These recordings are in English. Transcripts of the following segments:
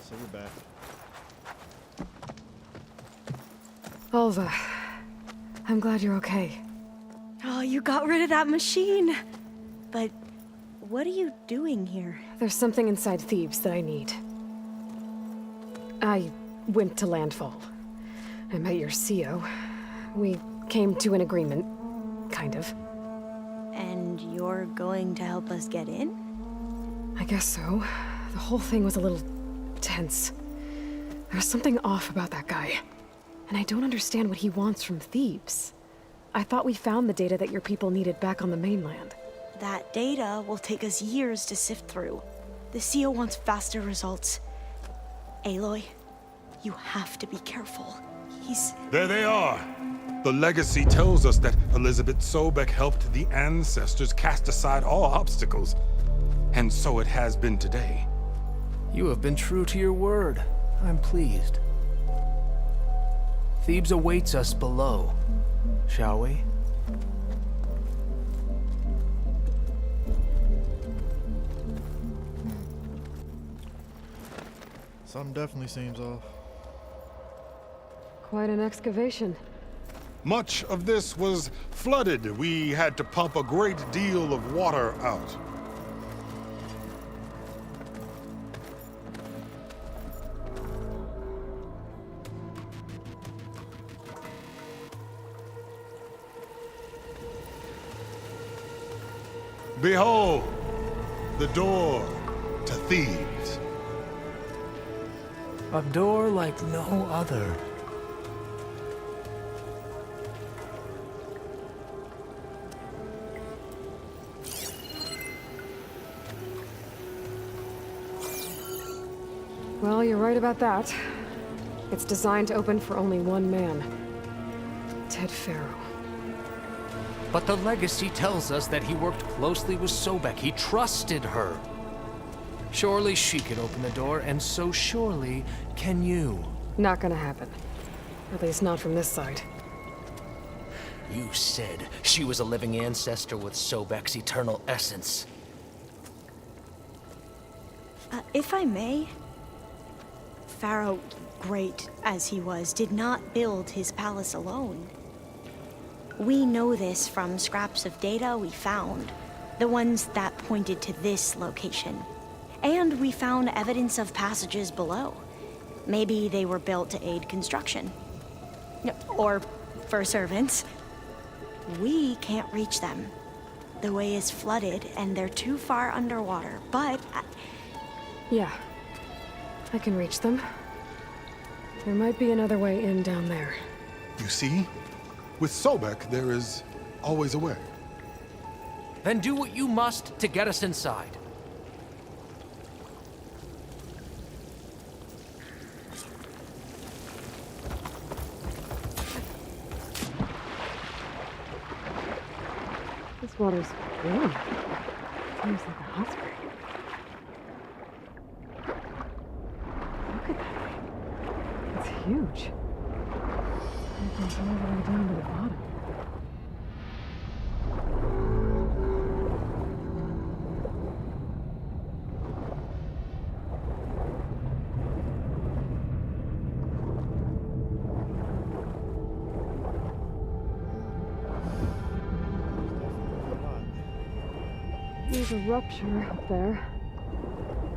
so we're back. Alva, I'm glad you're okay. Oh, you got rid of that machine. But what are you doing here? There's something inside Thebes that I need. I went to Landfall. I met your CO. We came to an agreement, kind of. And you're going to help us get in? I guess so. The whole thing was a little tense. There was something off about that guy. And I don't understand what he wants from Thebes. I thought we found the data that your people needed back on the mainland. That data will take us years to sift through. The CO wants faster results. Aloy, you have to be careful. There they are! The legacy tells us that Elizabeth Sobek helped the ancestors cast aside all obstacles. And so it has been today. You have been true to your word. I'm pleased. Thebes awaits us below. Shall we? Something definitely seems off. Quite an excavation. Much of this was flooded. We had to pump a great deal of water out. Behold, the door to Thebes. A door like no other. Well, you're right about that. It's designed to open for only one man. Ted Faro. But the legacy tells us that he worked closely with Sobek. He trusted her. Surely she could open the door, and so surely can you. Not gonna happen. At least not from this side. You said she was a living ancestor with Sobek's eternal essence. If I may, Pharaoh, great as he was, did not build his palace alone. We know this from scraps of data we found, the ones that pointed to this location. And we found evidence of passages below. Maybe they were built to aid construction. Or for servants. We can't reach them. The way is flooded and they're too far underwater, but... Yeah. I can reach them. There might be another way in down there. You see? With Sobek, there is always a way. Then do what you must to get us inside. This water's warm. Seems like a hot spring. Look at that thing. It's huge. It goes all the way down to the bottom. There's a rupture up there.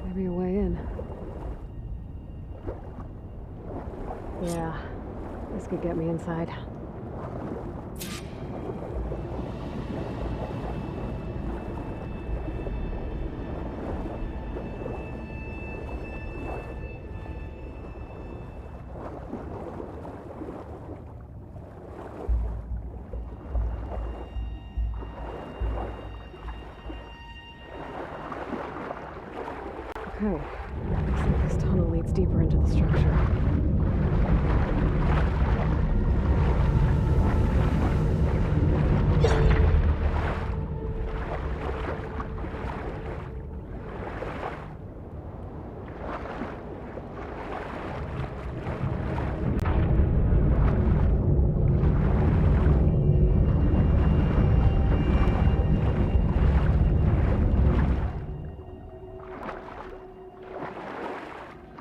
Maybe a way in. Yeah, this could get me inside. Okay, looks like this tunnel leads deeper into the structure.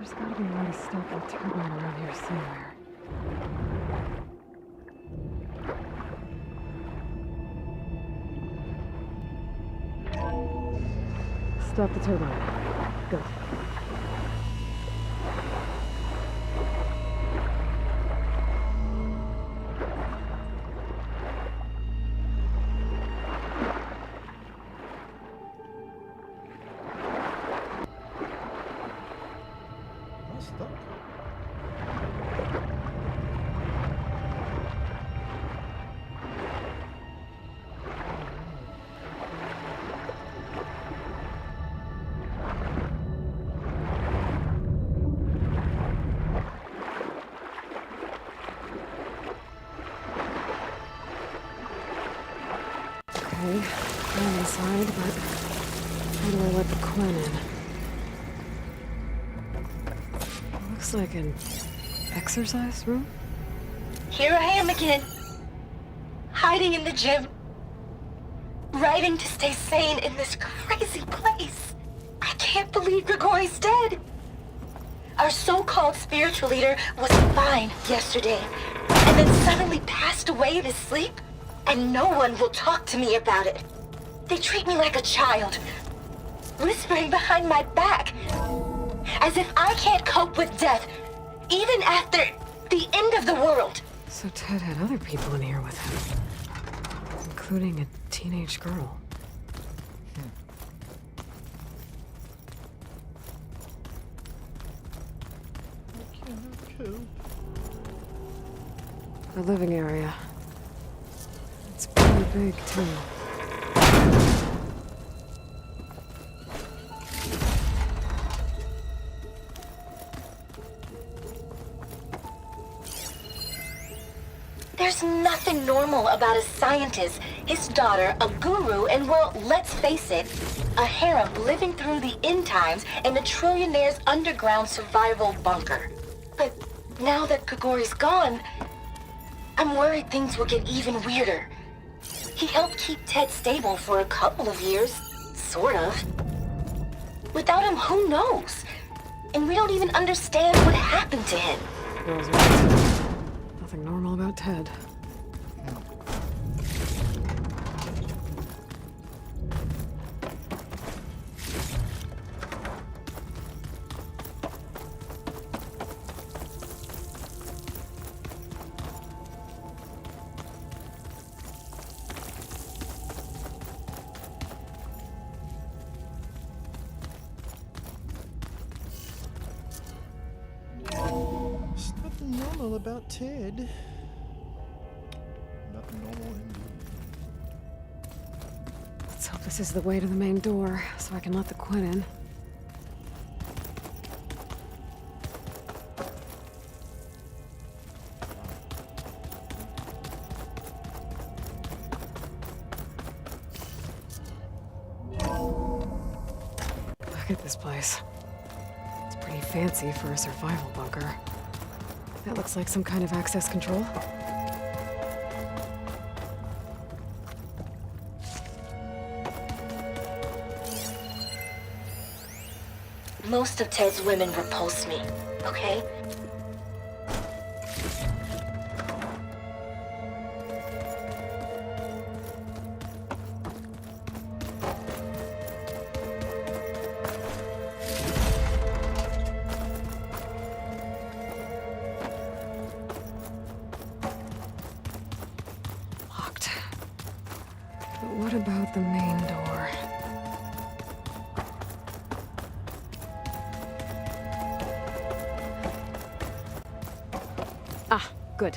There's gotta be a way to stop that turbine around here somewhere. Stop the turbine. Good. I'm stuck. Okay, I'm inside, but how do I let the Quinn in? Looks like an exercise room? Here I am again. Hiding in the gym. Writing to stay sane in this crazy place. I can't believe Grigori's dead. Our so-called spiritual leader was fine yesterday, and then suddenly passed away in his sleep, and no one will talk to me about it. They treat me like a child, whispering behind my back, as if I can't cope with death, even after the end of the world. So Ted had other people in here with him, including a teenage girl. Okay. The living area. It's pretty big, too. There's nothing normal about a scientist, his daughter, a guru, and well, let's face it, a harem living through the end times in a trillionaire's underground survival bunker. But now that Grigori's gone, I'm worried things will get even weirder. He helped keep Ted stable for a couple of years, sort of. Without him, who knows? And we don't even understand what happened to him. Girl's right. Nothing normal about Ted. There's nothing normal about Ted. Nothing normal indeed. Let's hope this is the way to the main door, so I can let the Quinn in. Look at this place. It's pretty fancy for a survival bunker. That looks like some kind of access control. Most of Ted's women repulse me, okay? Locked. But what about the main door? Ah, good.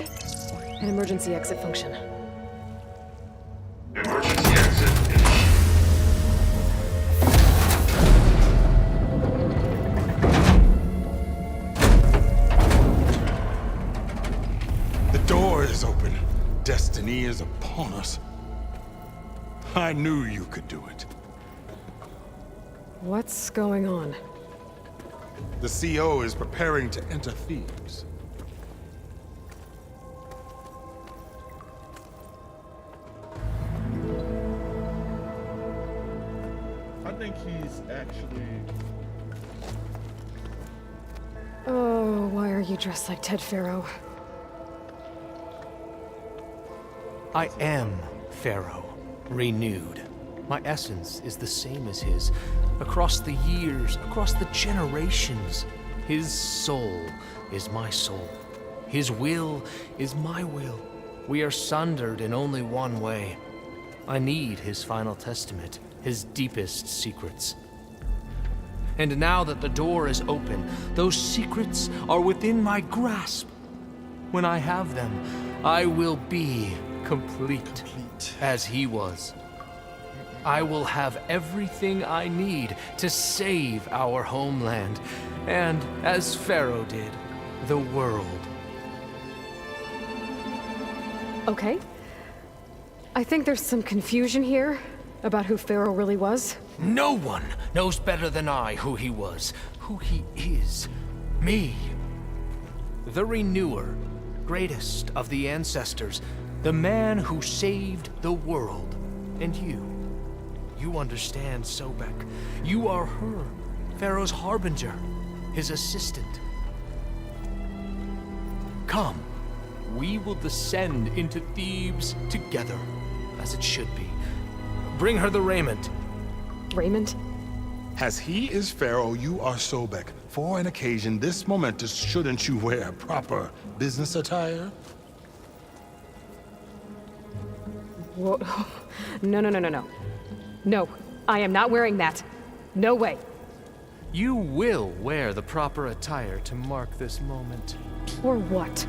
An emergency exit function. Emergency exit initiated. The door is open. Destiny is upon us. I knew you could do it. What's going on? The CO is preparing to enter Thebes. I think he's actually Oh, why are you dressed like Ted Faro? I am Pharaoh, renewed. My essence is the same as his. Across the years, across the generations, his soul is my soul. His will is my will. We are sundered in only one way. I need his final testament, his deepest secrets. And now that the door is open, those secrets are within my grasp. When I have them, I will be complete, as he was. I will have everything I need to save our homeland, and, as Pharaoh did, the world. Okay. I think there's some confusion here about who Pharaoh really was. No one knows better than I who he was, who he is. Me. The Renewer, greatest of the ancestors, the man who saved the world. And you. You understand, Sobek. You are her, Pharaoh's harbinger, his assistant. Come, we will descend into Thebes together, as it should be. Bring her the raiment. Raymond? As he is Pharaoh, you are Sobek. For an occasion this momentous, shouldn't you wear proper business attire? Whoa. No. No, I am not wearing that. No way. You will wear the proper attire to mark this moment. Or what?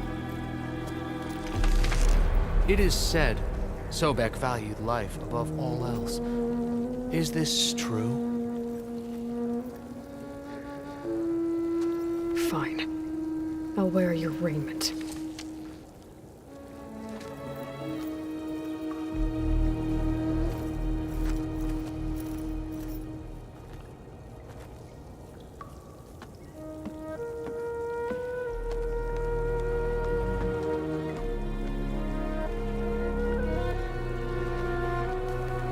It is said Sobek valued life above all else. Is this true? Fine. I'll wear your raiment.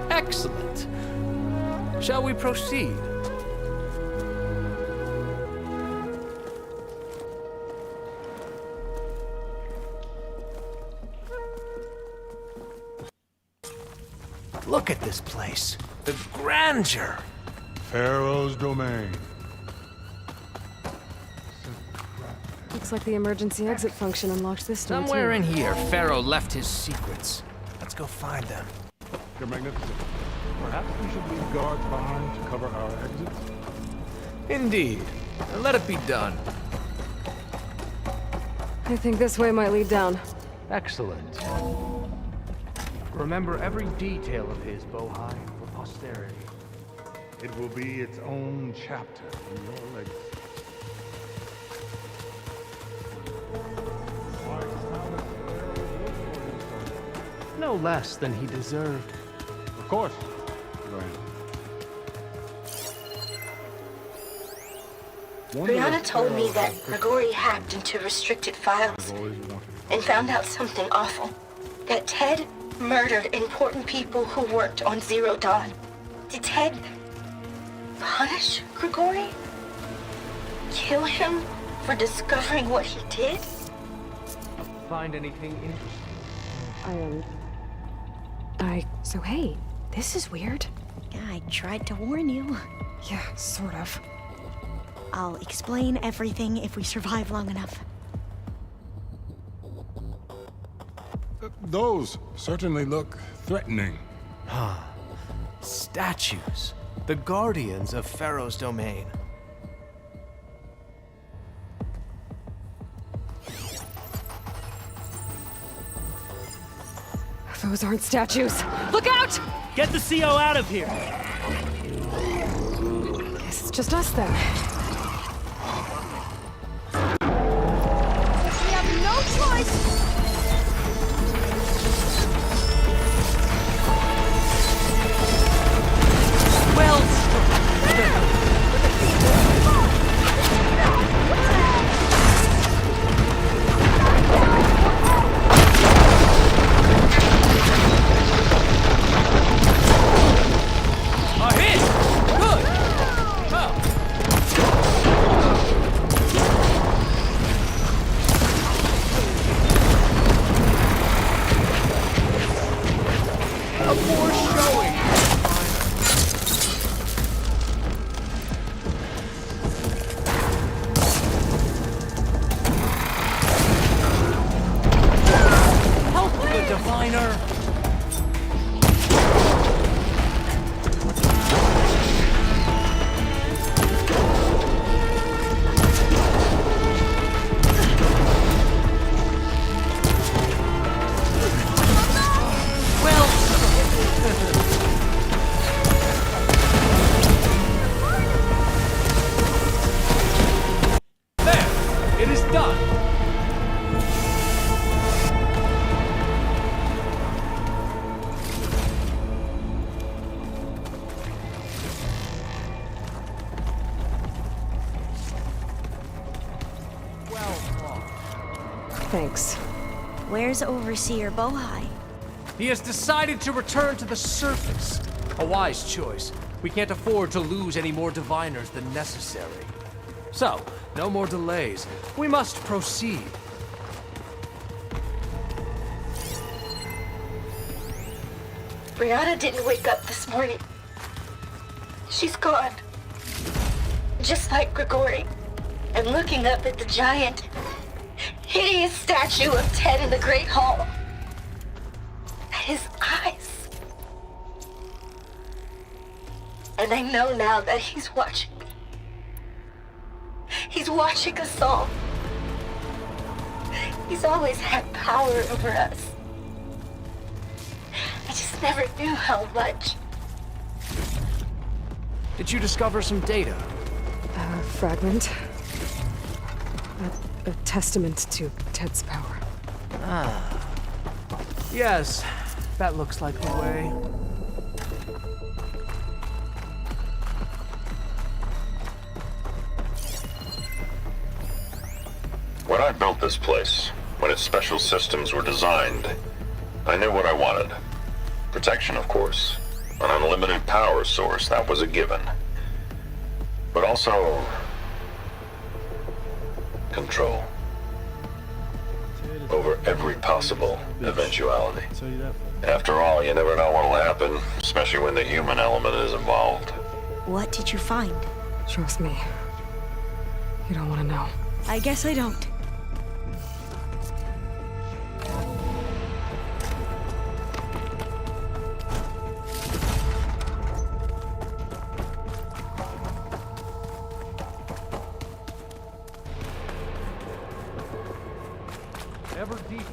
Excellent. Shall we proceed? Look at this place. The grandeur. Pharaoh's domain. Looks like the emergency exit function unlocked this door, Somewhere too. in here, Pharaoh left his secrets. Let's go find them. Your Magnificence. Perhaps we should leave guards behind to cover our exits? Indeed. Let it be done. I think this way might lead down. Excellent. Remember every detail of his, Bohai, for posterity. It will be its own chapter in your legacy. No less than he deserved. Of course. Brianna told me that Grigori hacked into restricted files and found out something awful. That Ted murdered important people who worked on Zero Dawn. Did Ted punish Grigori? Kill him for discovering what he did? Find anything interesting? So hey, this is weird. Yeah, I tried to warn you. Yeah, sort of. I'll explain everything if we survive long enough. Those certainly look threatening. Statues. The guardians of Pharaoh's domain. Those aren't statues. Look out! Get the CO out of here! Guess it's just us then. We have no choice! A hit! Good! Well, Thanks. Where's Overseer Bohai? He has decided to return to the surface. A wise choice. We can't afford to lose any more diviners than necessary. So, no more delays. We must proceed. Brianna didn't wake up this morning. She's gone. Just like Grigori. And looking up at the giant, hideous statue of Ted in the Great Hall. At his eyes. And I know now that he's watching me. He's watching us all. He's always had power over us. I just never knew how much. Did you discover some data? A fragment. A testament to Ted's power. Yes, that looks like the way. When I built this place, when its special systems were designed, I knew what I wanted. Protection, of course. An unlimited power source, that was a given. But also... control. Over every possible eventuality. I'll tell you that. After all, you never know what'll happen, especially when the human element is involved. What did you find? Trust me. You don't want to know. I guess I don't. Ever deeper.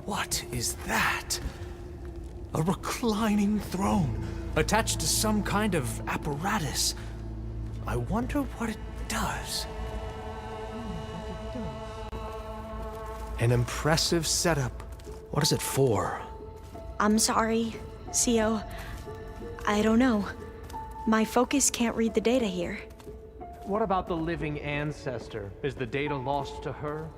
What is that? A reclining throne, attached to some kind of apparatus. I wonder what it does. An impressive setup. What is it for? I'm sorry, CO. I don't know. My focus can't read the data here. What about the living ancestor? Is the data lost to her?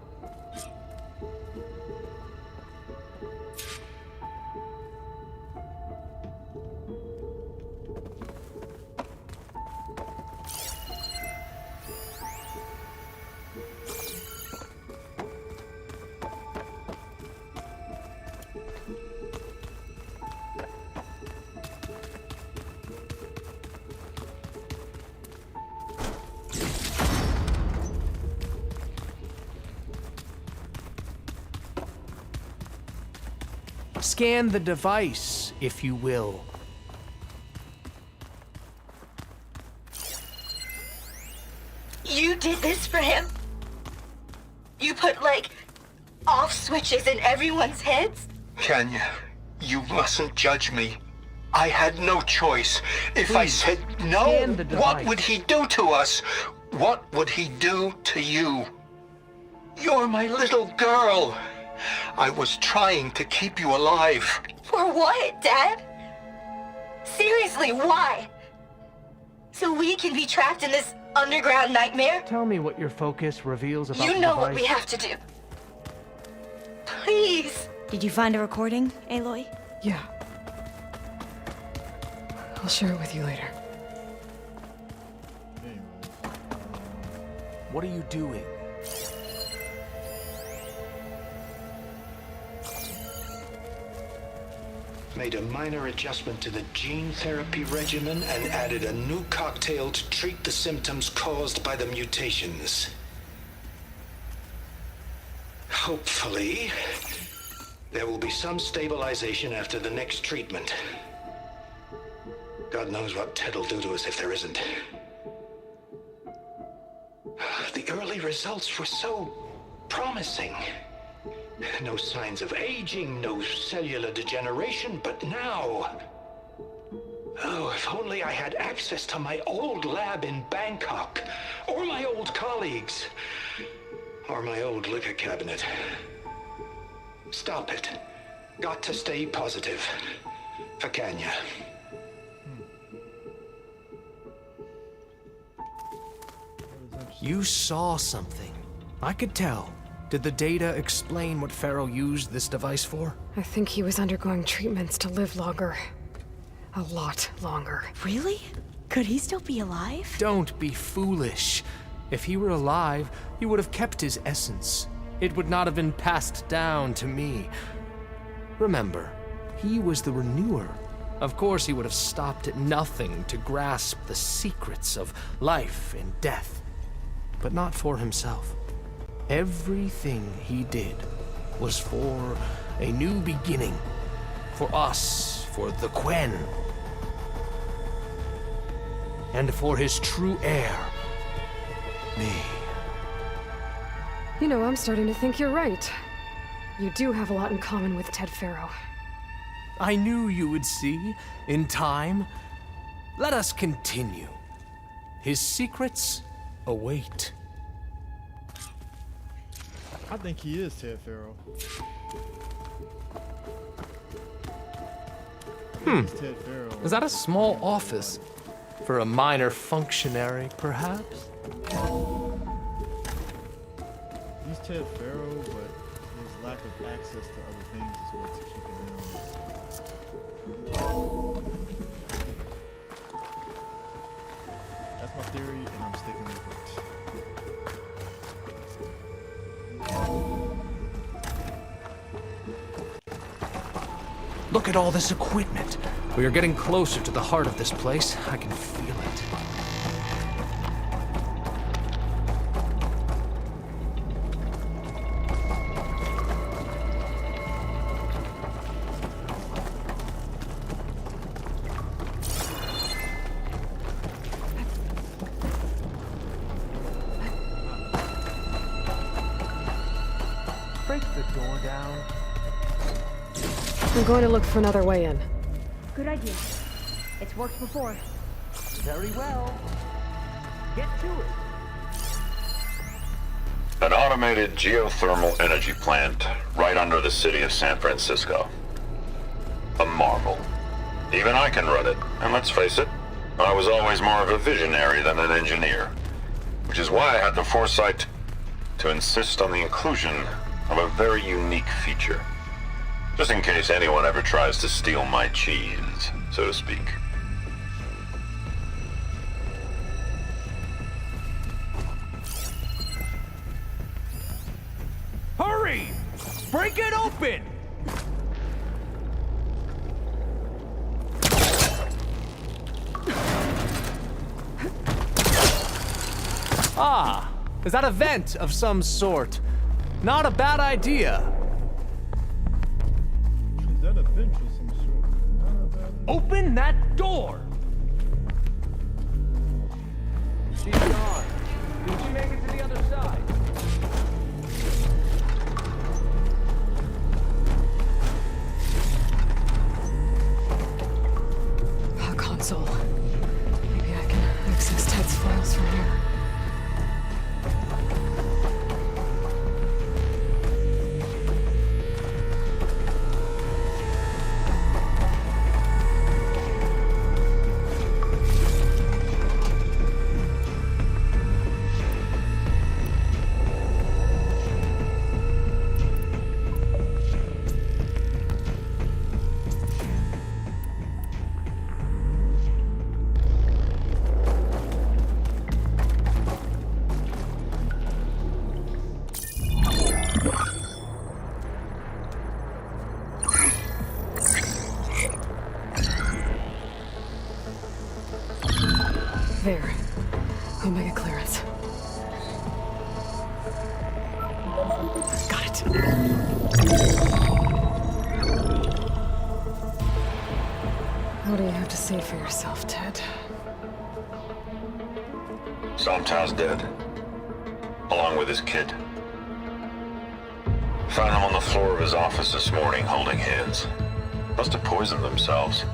Scan the device, if you will. You did this for him? You put, like, off switches in everyone's heads? Kenya, you mustn't judge me. I had no choice. If I said no, scan the what device. would he do to us? What would he do to you? You're my little girl. I was trying to keep you alive. For what, Dad? Seriously, why? So we can be trapped in this underground nightmare? Tell me what your focus reveals about You the know device. what we have to do. Please. Did you find a recording, Aloy? Yeah. I'll share it with you later. What are you doing? Made a minor adjustment to the gene therapy regimen and added a new cocktail to treat the symptoms caused by the mutations. Hopefully, there will be some stabilization after the next treatment. God knows what Ted will do to us if there isn't. The early results were so promising. No signs of aging, no cellular degeneration, but now... Oh, if only I had access to my old lab in Bangkok, or my old colleagues. Or my old liquor cabinet. Stop it. Got to stay positive. For Kenya. You saw something. I could tell. Did the data explain what Pharaoh used this device for? I think he was undergoing treatments to live longer. A lot longer. Really? Could he still be alive? Don't be foolish. If he were alive, he would have kept his essence. It would not have been passed down to me. Remember, he was the renewer. Of course, he would have stopped at nothing to grasp the secrets of life and death. But not for himself. Everything he did was for a new beginning. For us, for the Quen. And for his true heir, me. You know, I'm starting to think you're right. You do have a lot in common with Ted Pharaoh. I knew you would see, in time. Let us continue. His secrets await. I think he is Ted Pharaoh. He's Ted Pharaoh. Is that a small office? For a minor functionary, perhaps? He's Ted Pharaoh, but his lack of access to other things is what's keeping him. That's my theory, and I'm sticking with it. Look at all this equipment. We are getting closer to the heart of this place. I can feel it. Break the door down. I'm going to look for another way in. Good idea. It's worked before. Very well. Get to it. An automated geothermal energy plant right under the city of San Francisco. A marvel. Even I can run it, and let's face it, I was always more of a visionary than an engineer. Which is why I had the foresight to insist on the inclusion of a very unique feature. Just in case anyone ever tries to steal my cheese, so to speak. Hurry! Break it open! Ah, is that a vent of some sort? Not a bad idea. Is that a bench of some sort? Open that door! She's gone. Did she make it to the other side? A console. Maybe I can access Ted's files from here. There. Omega clearance. Got it. What do you have to say for yourself, Ted? Somtow's dead. Along with his kid. Found him on the floor of his office this morning, holding hands. Must have poisoned themselves.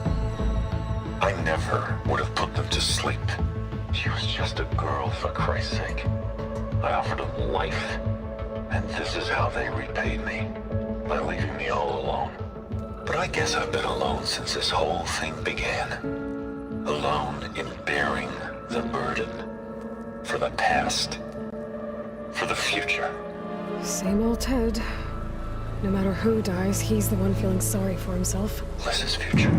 I never would have put them to sleep. She was just a girl, for Christ's sake. I offered them life, And this is how they repaid me, by leaving me all alone. But I guess I've been alone since this whole thing began. Alone in bearing the burden. For the past. For the future. Same old Ted. No matter who dies, he's the one feeling sorry for himself. Liz's future.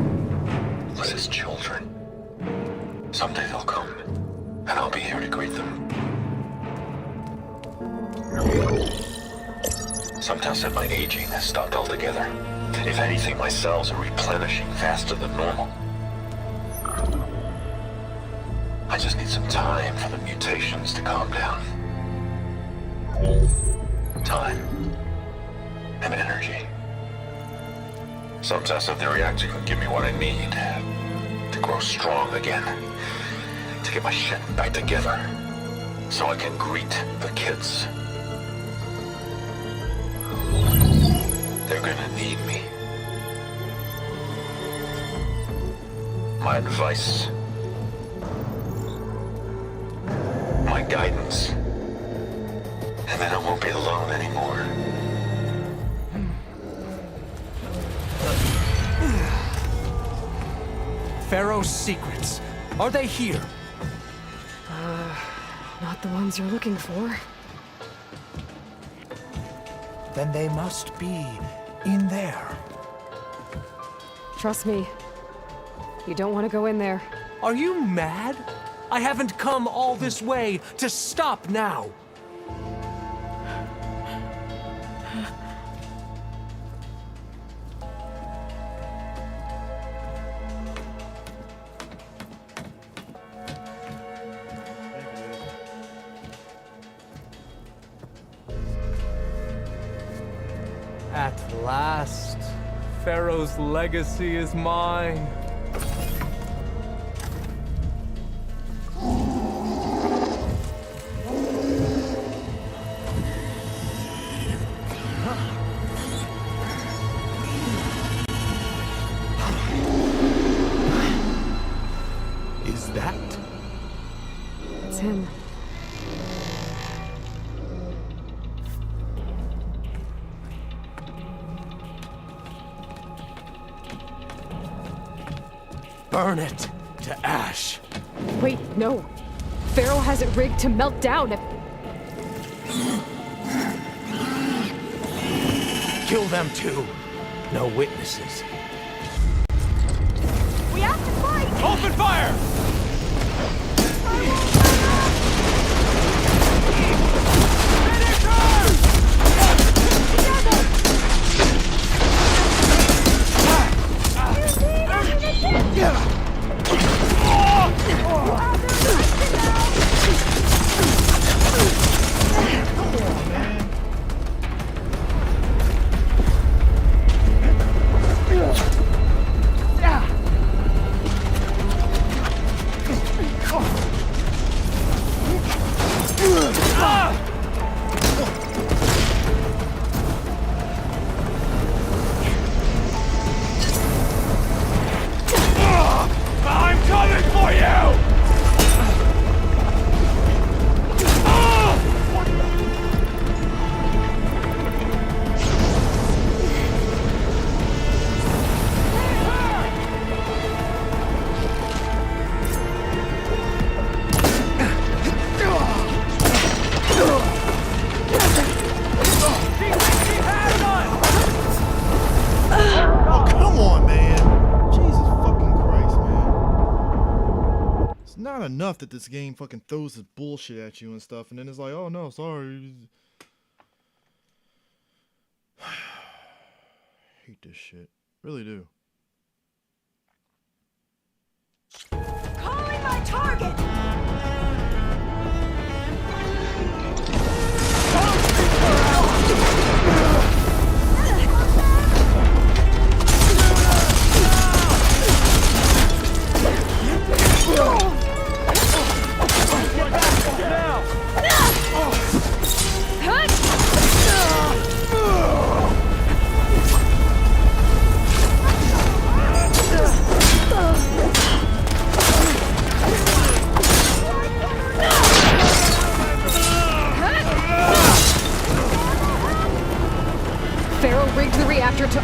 Liz's children. Someday they'll come, and I'll be here to greet them. Some tell said my aging has stopped altogether. If anything, my cells are replenishing faster than normal. I just need some time for the mutations to calm down. Time. And energy. Some test of the reactor can give me what I need to grow strong again, to get my shit back together, so I can greet the kids. They're gonna need me. My advice, my guidance, and then I won't be alone anymore. Pharaoh's secrets. Are they here? Not the ones you're looking for. Then they must be in there. Trust me. You don't want to go in there. Are you mad? I haven't come all this way to stop now. At last, Pharaoh's legacy is mine. Is that? It's him. Burn it to ash. Wait, no. Pharaoh has it rigged to melt down if... Kill them too. No witnesses. We have to fight! Open fire! I'm coming for you! Oh, come on, man. Jesus fucking Christ, man. It's not enough that this game fucking throws this bullshit at you and stuff, and then it's like, oh no, sorry. Hate this shit. Really do. Calling my target!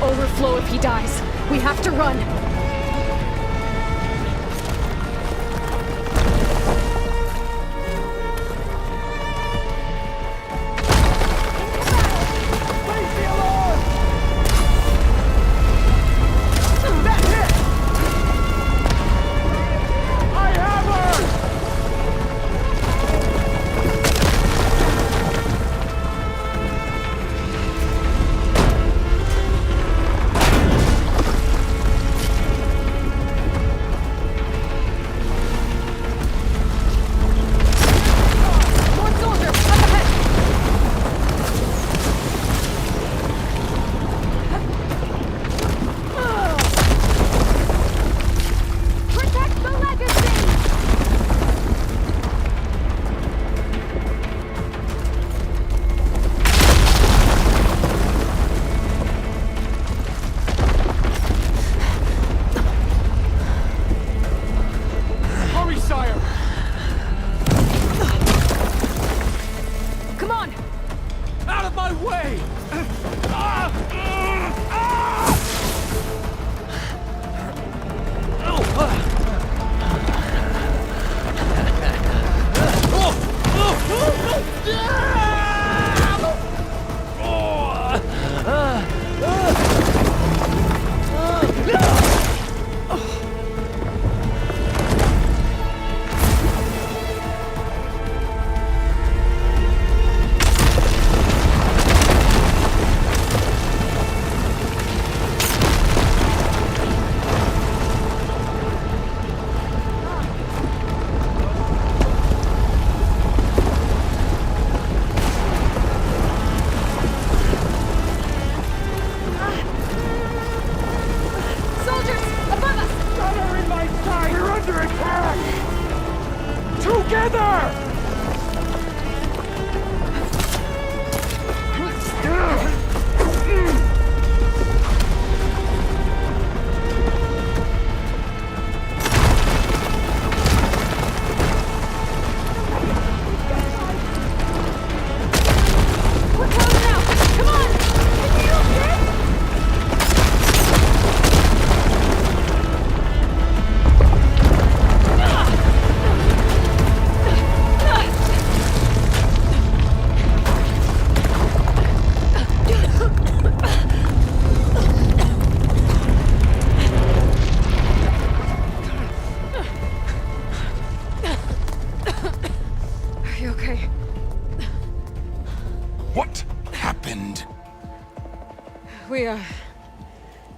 overflow if he dies. We have to run.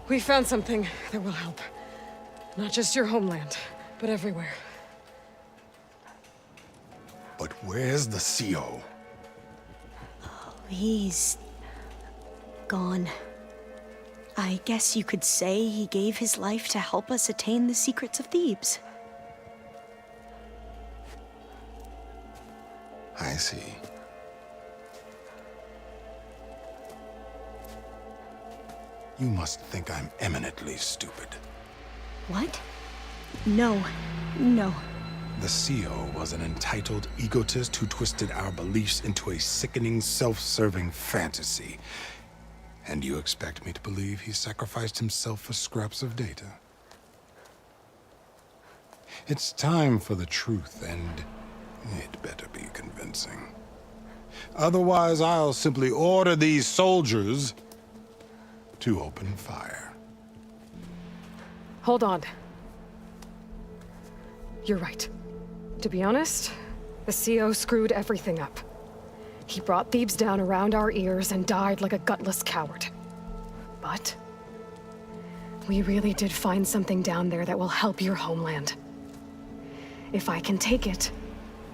We found something that will help. Not just your homeland, but everywhere. But where's the CO? He's gone. I guess you could say he gave his life to help us attain the secrets of Thebes. I see. You must think I'm eminently stupid. What? No. The CO was an entitled egotist who twisted our beliefs into a sickening, self-serving fantasy. And you expect me to believe he sacrificed himself for scraps of data? It's time for the truth, and it better be convincing. Otherwise, I'll simply order these soldiers to open fire. Hold on. You're right. To be honest, the CO screwed everything up. He brought Thebes down around our ears and died like a gutless coward. But we really did find something down there that will help your homeland. If I can take it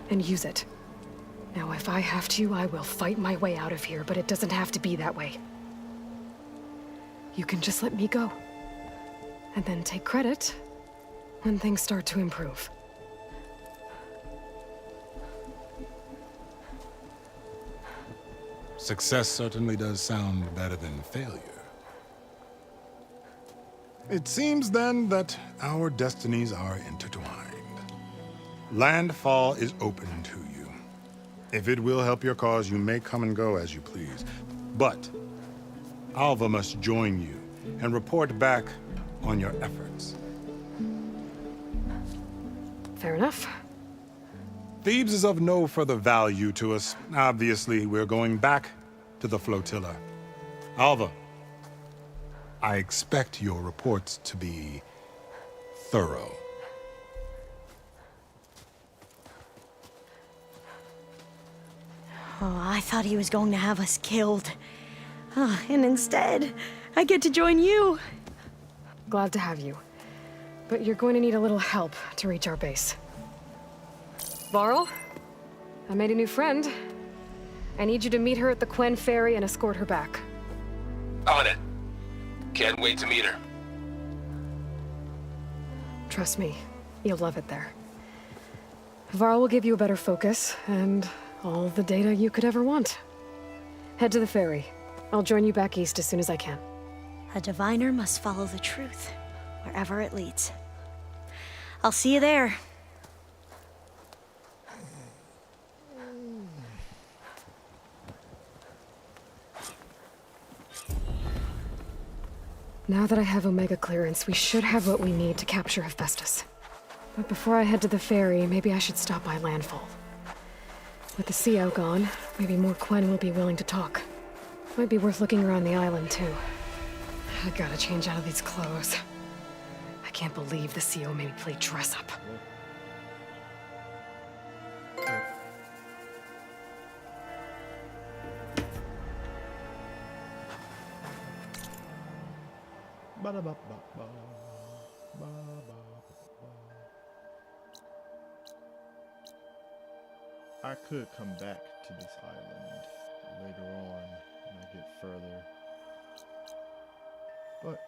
and use it. Now, if I have to, I will fight my way out of here, but it doesn't have to be that way. You can just let me go. And then take credit when things start to improve. Success certainly does sound better than failure. It seems then that our destinies are intertwined. Landfall is open to you. If it will help your cause, you may come and go as you please. But Alva must join you and report back on your efforts. Fair enough. Thebes is of no further value to us. Obviously, we're going back to the flotilla. Alva, I expect your reports to be thorough. Oh, I thought he was going to have us killed. And instead, I get to join you. Glad to have you. But you're going to need a little help to reach our base. Varl, I made a new friend. I need you to meet her at the Quen Ferry and escort her back. On it. Can't wait to meet her. Trust me, you'll love it there. Varl will give you a better focus, and all the data you could ever want. Head to the ferry. I'll join you back east as soon as I can. A diviner must follow the truth, wherever it leads. I'll see you there. Now that I have Omega clearance, we should have what we need to capture Hephaestus. But before I head to the ferry, maybe I should stop by Landfall. With the CO gone, maybe more Quen will be willing to talk. Might be worth looking around the island, too. I gotta change out of these clothes. I can't believe the CO made me play dress up. I could come back to this island later on when I get further, but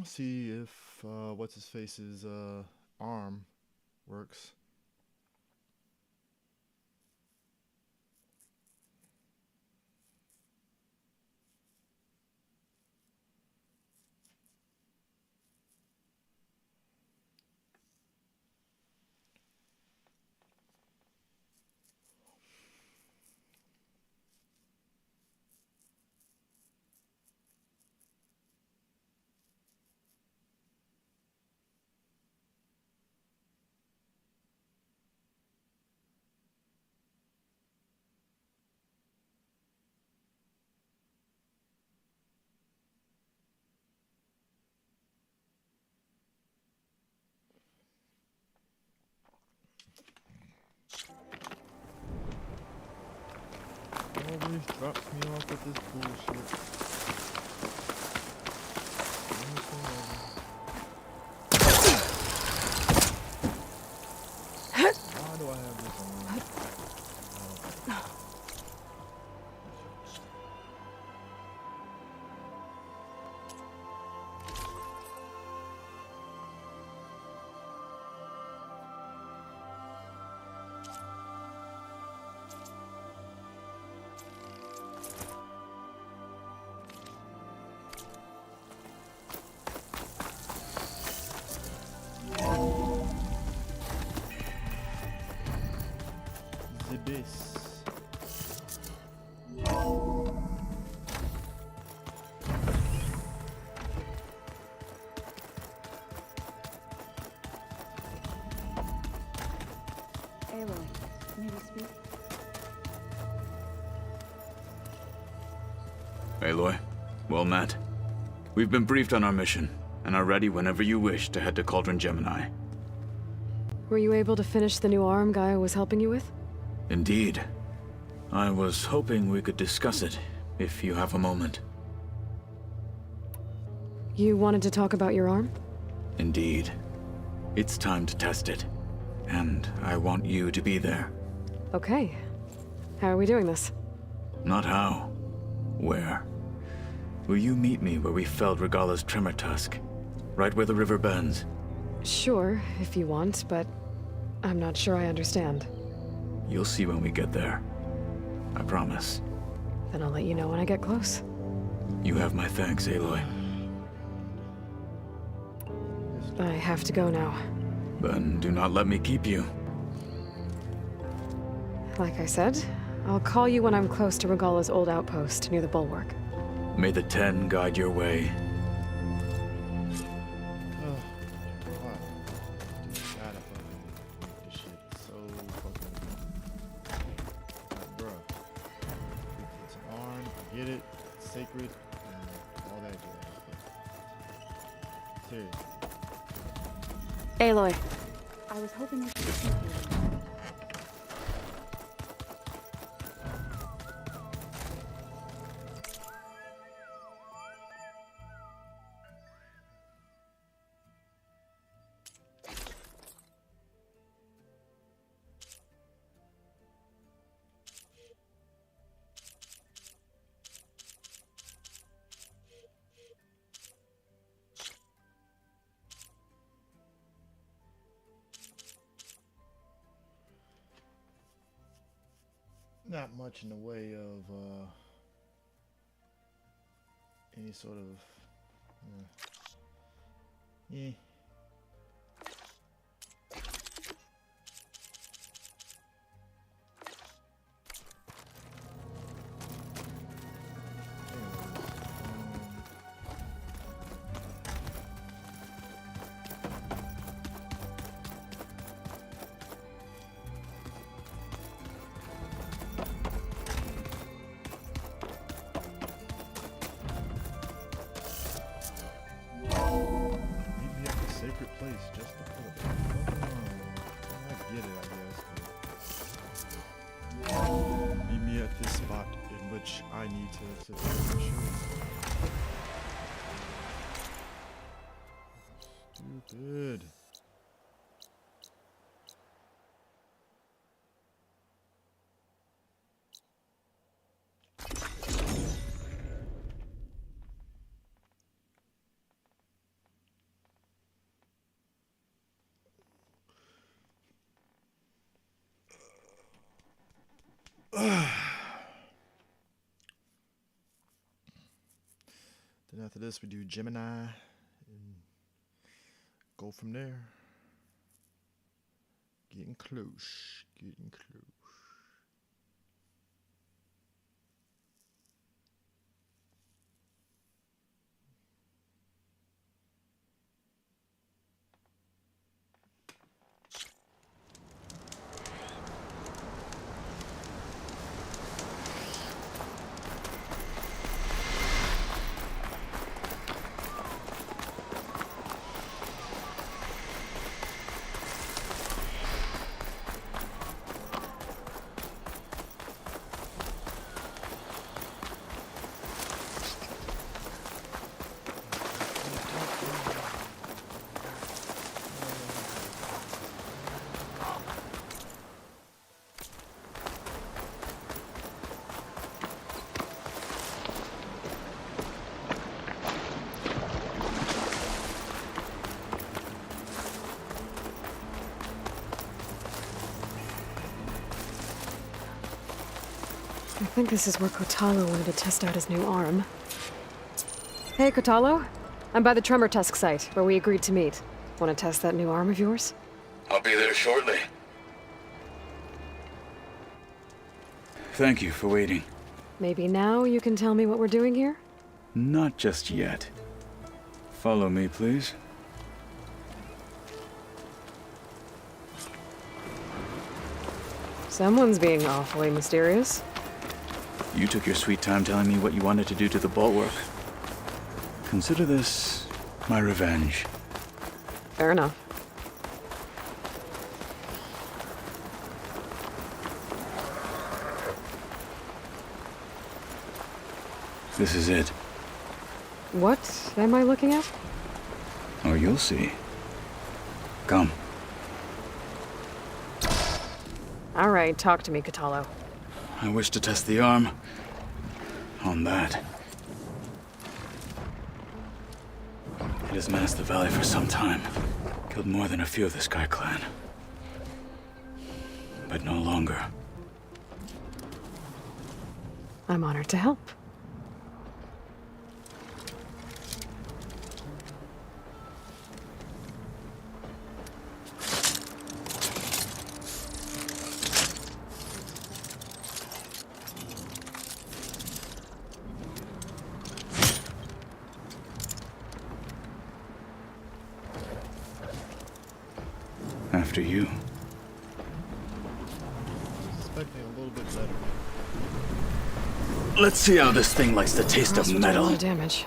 see if what's his face's arm works. Always drops me off with this bullshit. Why do I have this on? This. Aloy, may we speak? Aloy, well met. We've been briefed on our mission, and are ready whenever you wish to head to Cauldron Gemini. Were you able to finish the new arm Gaia was helping you with? Indeed. I was hoping we could discuss it, if you have a moment. You wanted to talk about your arm? Indeed. It's time to test it. And I want you to be there. Okay. How are we doing this? Not how. Where? Will you meet me where we felled Regalla's tremor tusk? Right where the river bends? Sure, if you want, but I'm not sure I understand. You'll see when we get there. I promise. Then I'll let you know when I get close. You have my thanks, Aloy. I have to go now. Then do not let me keep you. Like I said, I'll call you when I'm close to Regalla's old outpost near the bulwark. May the Ten guide your way. Sacred and all that jazz. Seriously. Aloy. I was hoping you could speak with me. Not much in the way of any sort of place just to put it. I get it, I guess. Meet me at this spot in which I need to Stupid. Then after this we do Gemini and go from there. Getting close, getting close. I think this is where Kotallo wanted to test out his new arm. Hey, Kotallo. I'm by the Tremor Tusk site, where we agreed to meet. Want to test that new arm of yours? I'll be there shortly. Thank you for waiting. Maybe now you can tell me what we're doing here? Not just yet. Follow me, please. Someone's being awfully mysterious. You took your sweet time telling me what you wanted to do to the bulwark. Consider this my revenge. Fair enough. This is it. What am I looking at? Oh, you'll see. Come. All right, talk to me, Kotallo. I wish to test the arm on that. It has menaced the valley for some time. Killed more than a few of the Sky Clan. But no longer. I'm honored to help. After you. Expecting a little bit better. Let's see how this thing likes the taste of A metal. lot of damage.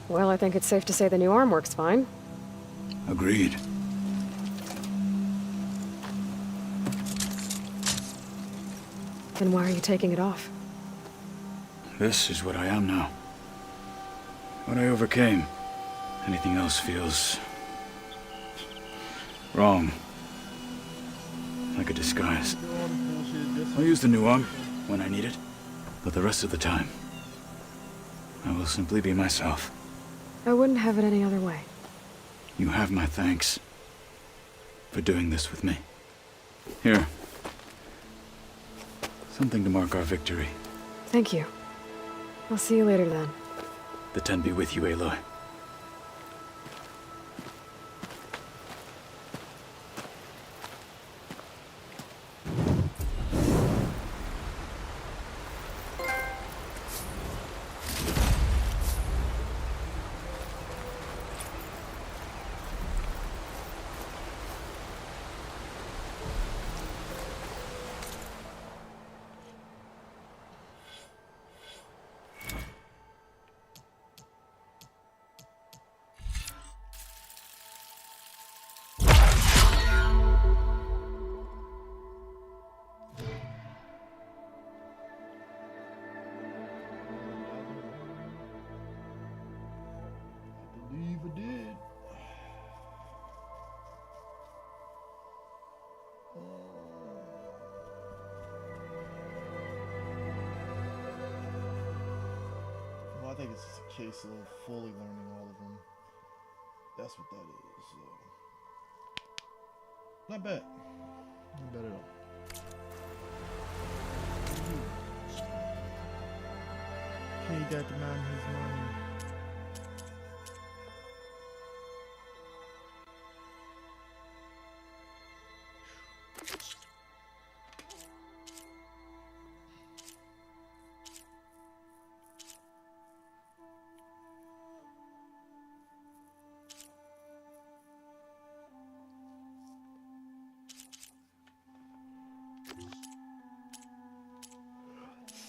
Well, I think it's safe to say the new arm works fine. Agreed. Then why are you taking it off? This is what I am now. What I overcame. Anything else feels... wrong. Like a disguise. I'll use the new arm when I need it, but the rest of the time, I will simply be myself. I wouldn't have it any other way. You have my thanks for doing this with me. Here. Something to mark our victory. Thank you. I'll see you later then. The Ten be with you, Aloy. Believe I did. Well, I think it's just a case of fully learning all of them. That's what that is. So. Not bad. Not bad at all. Pay that man his money.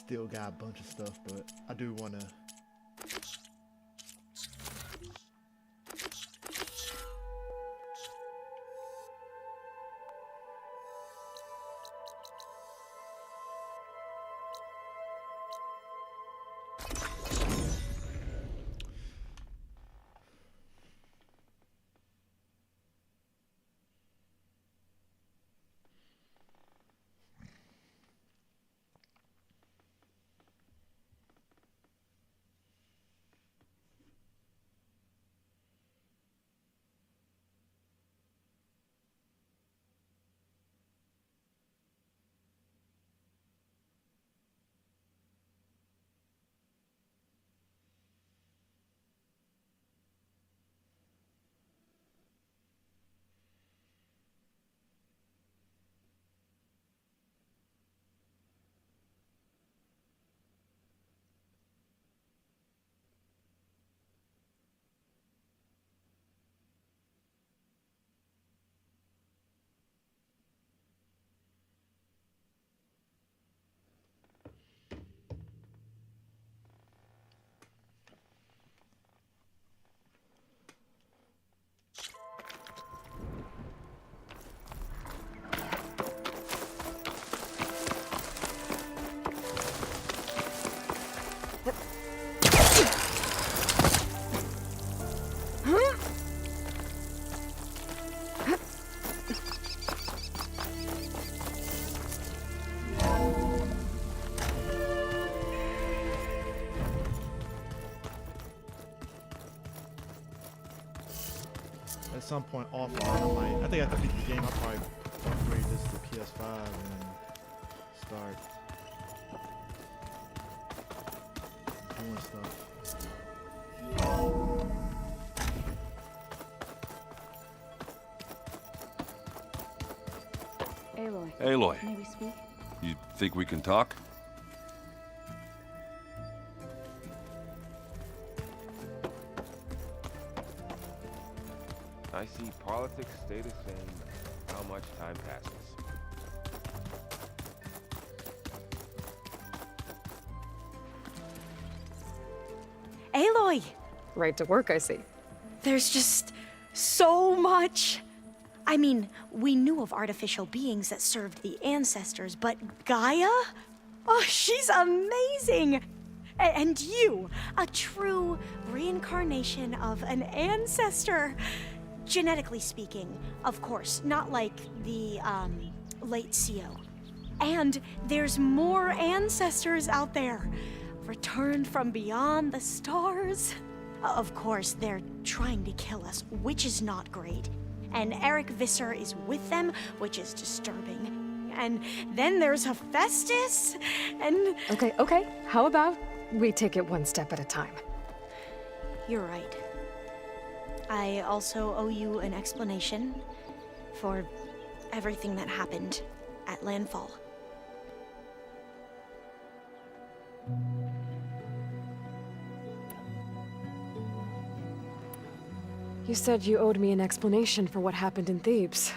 still got a bunch of stuff, but I do want to. At some point offline, I think at the beginning of the game, I'll probably upgrade this to PS5 and start doing stuff. Aloy. Aloy. May we speak? You think we can talk? I see politics stay the same how much time passes. Aloy! Right to work, I see. There's just so much. I mean, we knew of artificial beings that served the ancestors, but Gaia? Oh, she's amazing! And you, a true reincarnation of an ancestor. Genetically speaking, of course, not like the, late CO. And there's more ancestors out there, returned from beyond the stars. Of course, they're trying to kill us, which is not great. And Eric Visser is with them, which is disturbing. And then there's Hephaestus, and... Okay. How about we take it one step at a time? You're right. I also owe you an explanation for everything that happened at Landfall. You said you owed me an explanation for what happened in Thebes.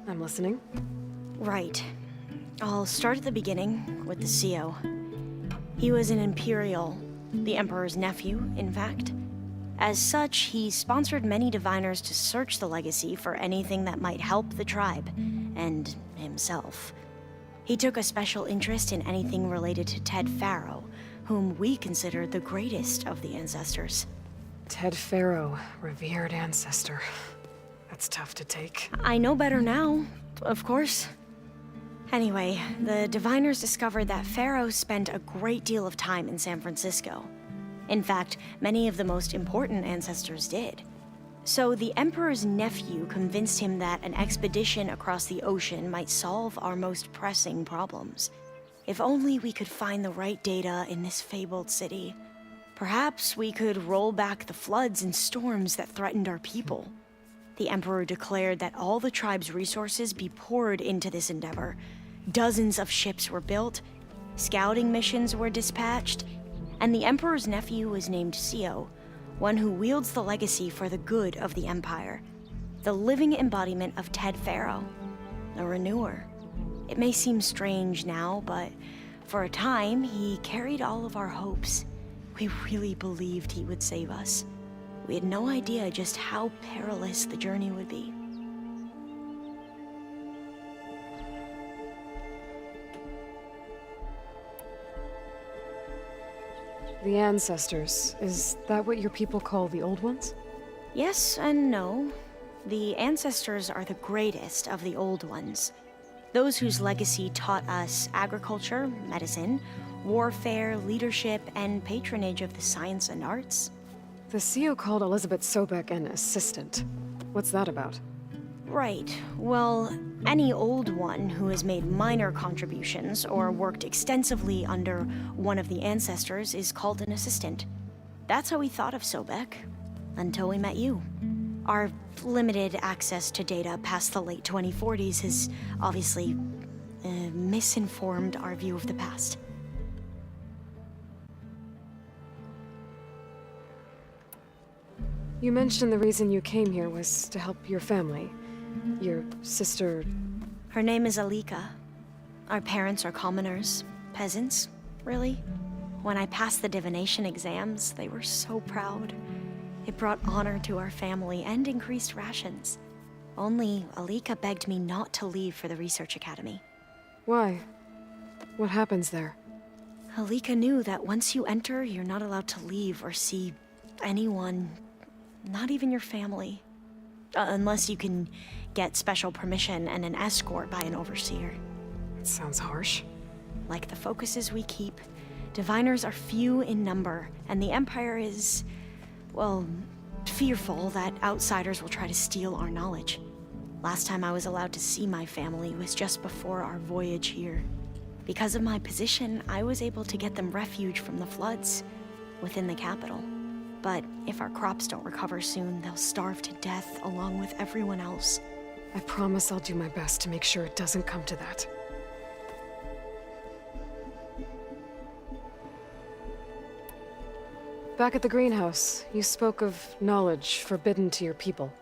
I'm listening. Right. I'll start at the beginning with the CO. He was an Imperial, the Emperor's nephew, in fact. As such, he sponsored many diviners to search the legacy for anything that might help the tribe, and himself. He took a special interest in anything related to Ted Faro, whom we consider the greatest of the ancestors. Ted Faro, revered ancestor. That's tough to take. I know better now, of course. Anyway, the diviners discovered that Faro spent a great deal of time in San Francisco. In fact, many of the most important ancestors did. So the Emperor's nephew convinced him that an expedition across the ocean might solve our most pressing problems. If only we could find the right data in this fabled city, perhaps we could roll back the floods and storms that threatened our people. The Emperor declared that all the tribe's resources be poured into this endeavor. Dozens of ships were built, scouting missions were dispatched, and the Emperor's nephew was named CO, one who wields the legacy for the good of the Empire. The living embodiment of Ted Faro, a renewer. It may seem strange now, but For a time, he carried all of our hopes. We really believed he would save us. We had no idea just how perilous the journey would be. The ancestors, is that what your people call the old ones? Yes and no. The ancestors are the greatest of the old ones. Those whose legacy taught us agriculture, medicine, warfare, leadership, and patronage of the science and arts. The CEO called Elizabeth Sobek an assistant. What's that about? Right. Well, any old one who has made minor contributions or worked extensively under one of the ancestors is called an assistant. That's how we thought of Sobek, until we met you. Our limited access to data past the late 2040s has obviously misinformed our view of the past. You mentioned the reason you came here was to help your family. Your sister... Her name is Alika. Our parents are commoners, peasants, really. When I passed the divination exams, they were so proud. It brought honor to our family and increased rations. Only Alika begged me not to leave for the research academy. Why? What happens there? Alika knew that once you enter, you're not allowed to leave or see anyone, not even your family. Unless you can get special permission and an escort by an overseer. It sounds harsh. Like the focuses we keep, diviners are few in number, and the Empire is, well, fearful that outsiders will try to steal our knowledge. Last time I was allowed to see my family was just before our voyage here. Because of my position, I was able to get them refuge from the floods within the capital. But if our crops don't recover soon, they'll starve to death along with everyone else. I promise I'll do my best to make sure it doesn't come to that. Back at the greenhouse, you spoke of knowledge forbidden to your people.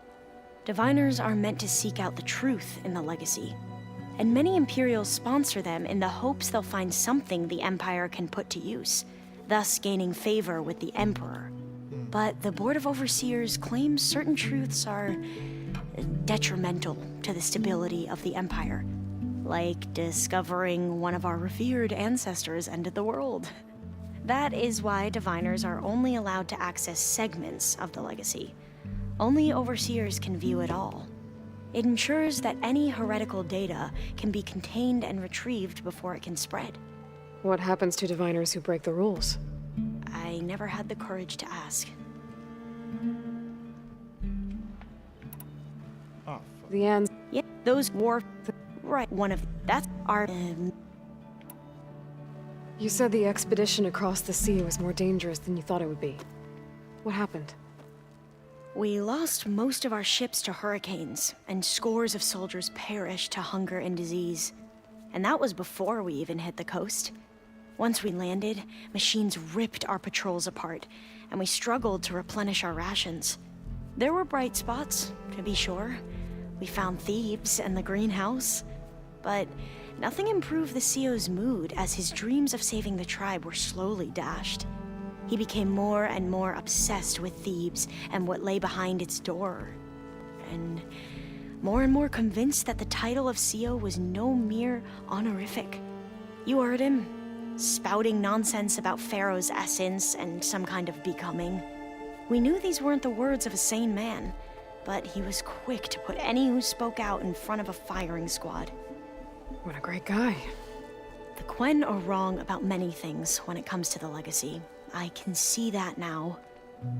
Diviners are meant to seek out the truth in the legacy, and many Imperials sponsor them in the hopes they'll find something the Empire can put to use, thus gaining favor with the Emperor. But the Board of Overseers claims certain truths are detrimental to the stability of the Empire, like discovering one of our revered ancestors ended the world. That is why diviners are only allowed to access segments of the legacy. Only overseers can view it all. It ensures that any heretical data can be contained and retrieved before it can spread. What happens to diviners who break the rules? I never had the courage to ask. Oh, The Yeah, those war... Right, one of... That's our... You said the expedition across the sea was more dangerous than you thought it would be. What happened? We lost most of our ships to hurricanes, and scores of soldiers perished to hunger and disease. And that was before we even hit the coast. Once we landed, machines ripped our patrols apart, and we struggled to replenish our rations. There were bright spots, to be sure. We found Thebes and the greenhouse, but nothing improved the CEO's mood as his dreams of saving the tribe were slowly dashed. He became more and more obsessed with Thebes and what lay behind its door, and more convinced that the title of CEO was no mere honorific. You heard him, spouting nonsense about Pharaoh's essence and some kind of becoming. We knew these weren't the words of a sane man, but he was quick to put any who spoke out in front of a firing squad. What a great guy. The Quen are wrong about many things when it comes to the legacy. I can see that now.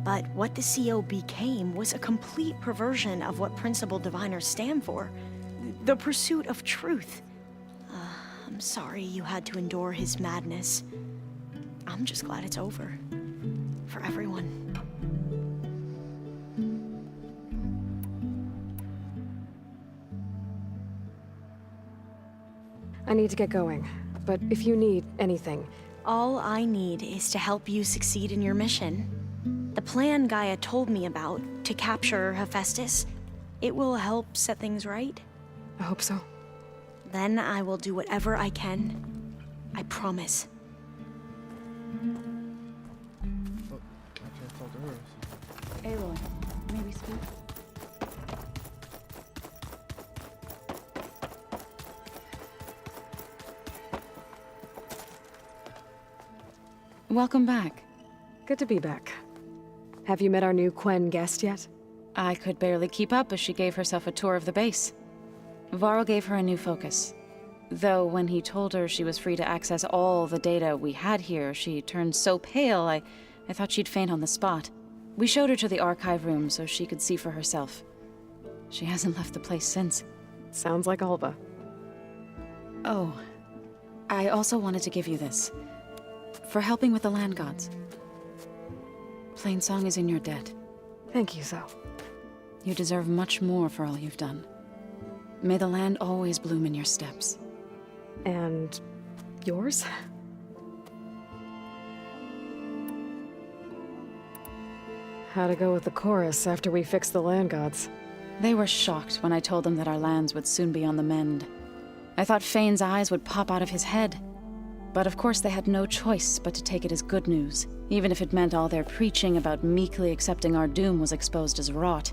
But what the CEO became was a complete perversion of what principled diviners stand for. The pursuit of truth. I'm sorry you had to endure his madness. I'm just glad it's over. For everyone. I need to get going, but if you need anything... All I need is to help you succeed in your mission. The plan Gaia told me about, to capture Hephaestus, it will help set things right. I hope so. Then I will do whatever I can. I promise. Oh, I can't talk to her. Aloy, may we speak? Welcome back. Good to be back. Have you met our new Quen guest yet? I could barely keep up as she gave herself a tour of the base. Varl gave her a new focus. Though when he told her she was free to access all the data we had here, she turned so pale I thought she'd faint on the spot. We showed her to the archive room so she could see for herself. She hasn't left the place since. Sounds like Alva. Oh, I also wanted to give you this. For helping with the land gods. Plainsong is in your debt. Thank you, Zoe. You deserve much more for all you've done. May the land always bloom in your steps. And yours? How'd it go with the chorus after we fixed the land gods? They were shocked when I told them that our lands would soon be on the mend. I thought Fane's eyes would pop out of his head. But of course they had no choice but to take it as good news, even if it meant all their preaching about meekly accepting our doom was exposed as rot.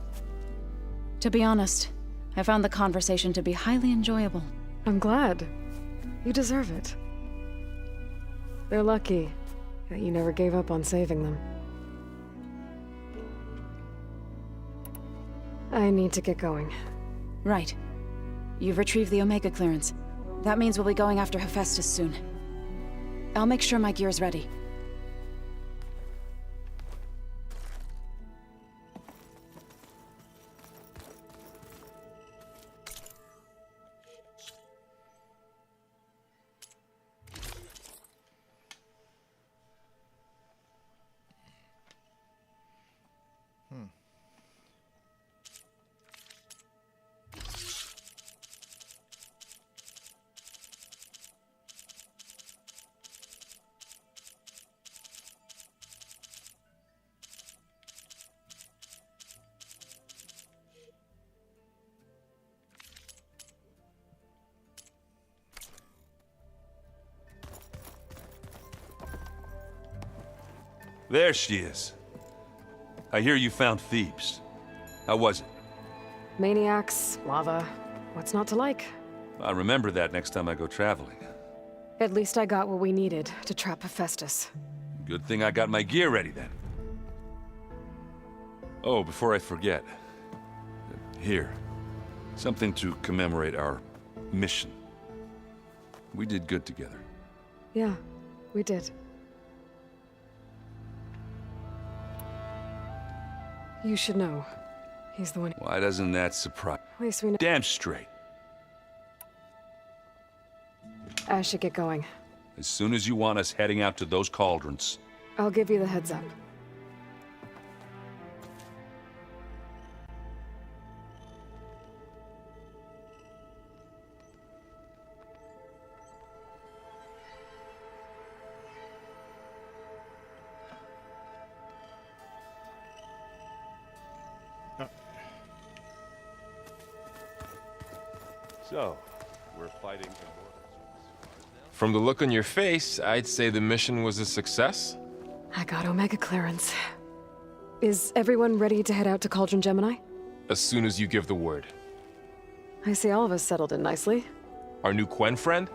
To be honest, I found the conversation to be highly enjoyable. I'm glad. You deserve it. They're lucky that you never gave up on saving them. I need to get going. Right. You've retrieved the Omega clearance. That means we'll be going after Hephaestus soon. I'll make sure my gear's ready. There she is. I hear you found Thebes. How was it? Maniacs, lava, what's not to like? I'll remember that next time I go traveling. At least I got what we needed to trap Hephaestus. Good thing I got my gear ready then. Oh, before I forget. Here. Something to commemorate our mission. We did good together. Yeah, we did. You should know. He's the one. Why doesn't that surprise? At least we know. Damn straight. I should get going. As soon as you want us heading out to those cauldrons. I'll give you the heads up. So, we're fighting immortals. From the look on your face, I'd say the mission was a success. I got Omega clearance. Is everyone ready to head out to Cauldron Gemini? As soon as you give the word. I see all of us settled in nicely. Our new Quen friend?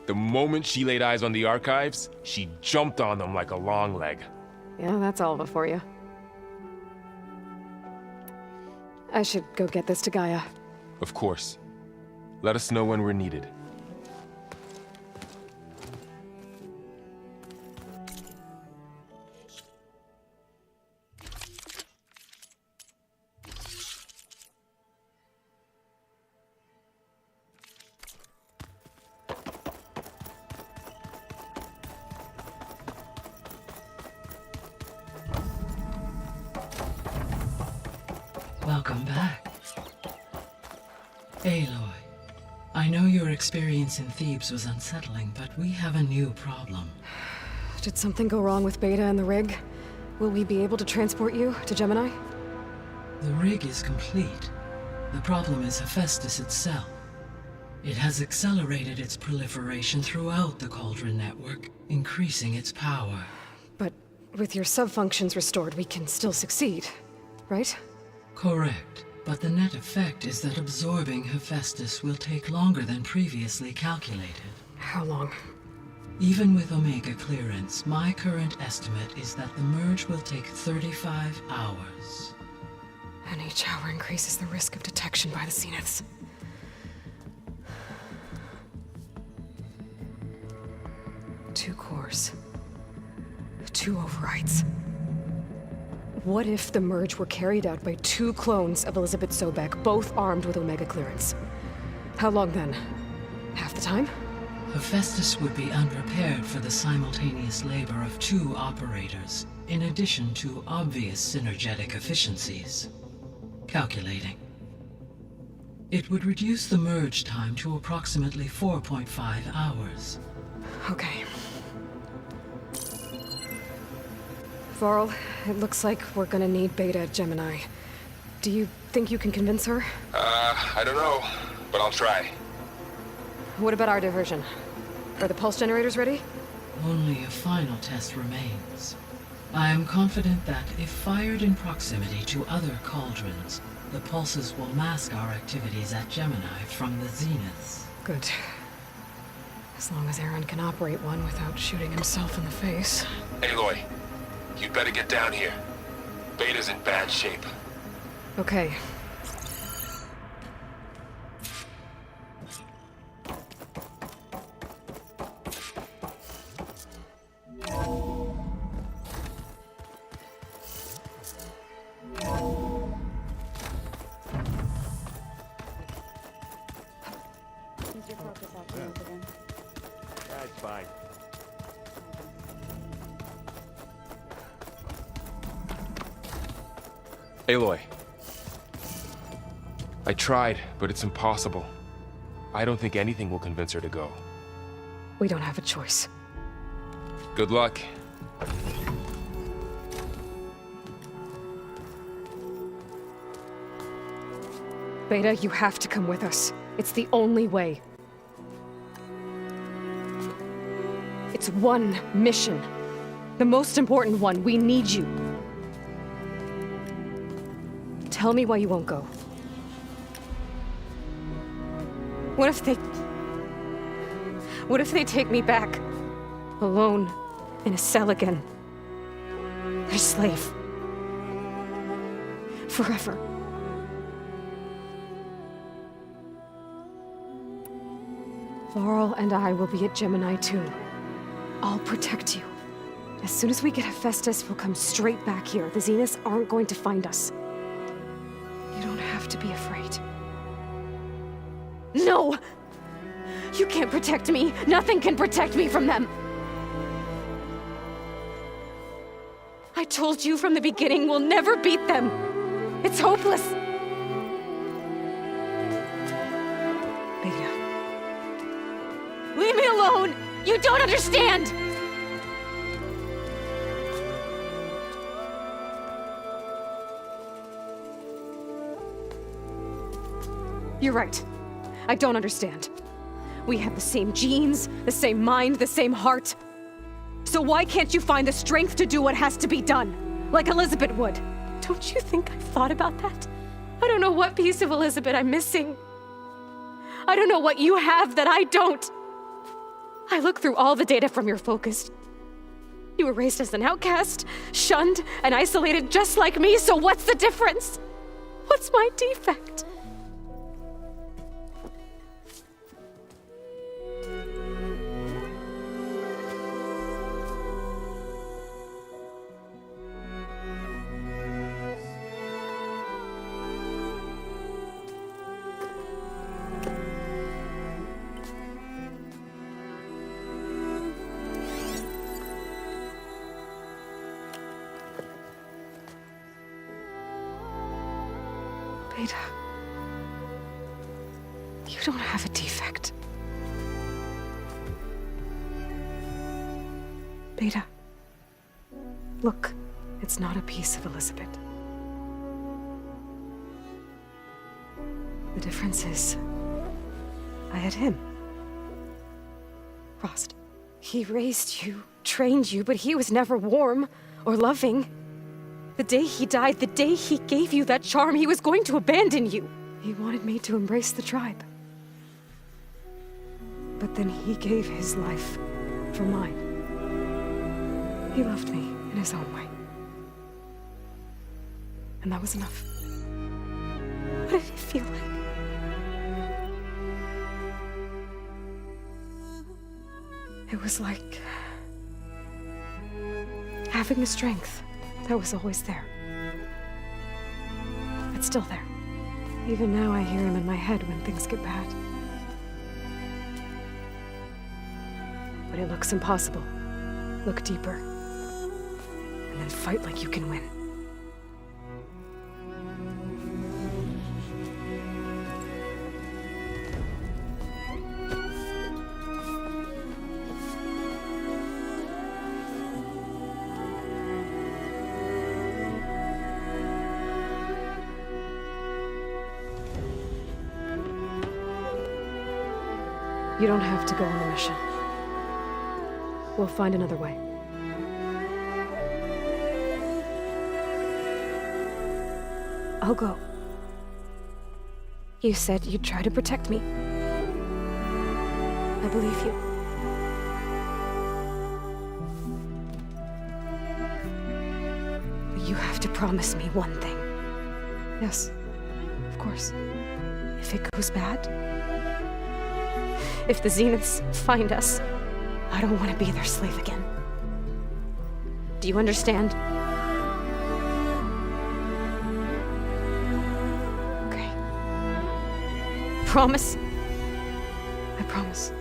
The moment she laid eyes on the archives, she jumped on them like a long leg. Yeah, that's Alva for you. I should go get this to Gaia. Of course. Let us know when we're needed. Welcome back. Aloy, I know your experience in Thebes was unsettling, but we have a new problem. Did something go wrong with Beta and the rig? Will we be able to transport you to Gemini? The rig is complete. The problem is Hephaestus itself. It has accelerated its proliferation throughout the Cauldron network, increasing its power. But with your sub-functions restored, we can still succeed, right? Correct. But the net effect is that absorbing Hephaestus will take longer than previously calculated. How long? Even with Omega clearance, my current estimate is that the merge will take 35 hours. And each hour increases the risk of detection by the Zeniths. Two cores. 2 overrides. What if the merge were carried out by 2 clones of Elizabeth Sobek, both armed with Omega clearance? How long then? Half the time? Hephaestus would be unprepared for the simultaneous labor of 2 operators, in addition to obvious synergetic efficiencies. Calculating. It would reduce the merge time to approximately 4.5 hours. Okay. Varl, it looks like we're gonna need Beta at Gemini. Do you think you can convince her? I don't know, but I'll try. What about our diversion? Are the pulse generators ready? Only a final test remains. I am confident that if fired in proximity to other cauldrons, the pulses will mask our activities at Gemini from the Zeniths. Good. As long as Aaron can operate one without shooting himself in the face. Aloy, you'd better get down here. Beta's in bad shape. Okay. That's fine. Aloy. I tried, but it's impossible. I don't think anything will convince her to go. We don't have a choice. Good luck. Beta, you have to come with us. It's the only way. It's one mission. The most important one. We need you. Tell me why you won't go. What if they take me back? Alone, in a cell again. A slave. Forever. Varl and I will be at Gemini too. I'll protect you. As soon as we get Hephaestus, we'll come straight back here. The Zeniths aren't going to find us. You don't have to be afraid. No! You can't protect me. Nothing can protect me from them. I told you from the beginning we'll never beat them. It's hopeless. Beta. Leave me alone! You don't understand! You're right. I don't understand. We have the same genes, the same mind, the same heart. So why can't you find the strength to do what has to be done? Like Elizabeth would. Don't you think I've thought about that? I don't know what piece of Elizabeth I'm missing. I don't know what you have that I don't. I look through all the data from your focus. You were raised as an outcast, shunned, and isolated just like me, so what's the difference? What's my defect? Beta, you don't have a defect. Beta, look, it's not a piece of Elizabeth. The difference is, I had him. Rost. He raised you, trained you, but he was never warm or loving. The day he died, the day he gave you that charm, he was going to abandon you. He wanted me to embrace the tribe. But then he gave his life for mine. He loved me in his own way. And that was enough. What did it feel like? It was like having the strength that was always there. It's still there. Even now I hear him in my head when things get bad. When it looks impossible, look deeper. And then fight like you can win. You don't have to go on the mission. We'll find another way. I'll go. You said you'd try to protect me. I believe you. But you have to promise me one thing. Yes, of course. If it goes bad, if the Zeniths find us, I don't want to be their slave again. Do you understand? Okay. Promise? I promise.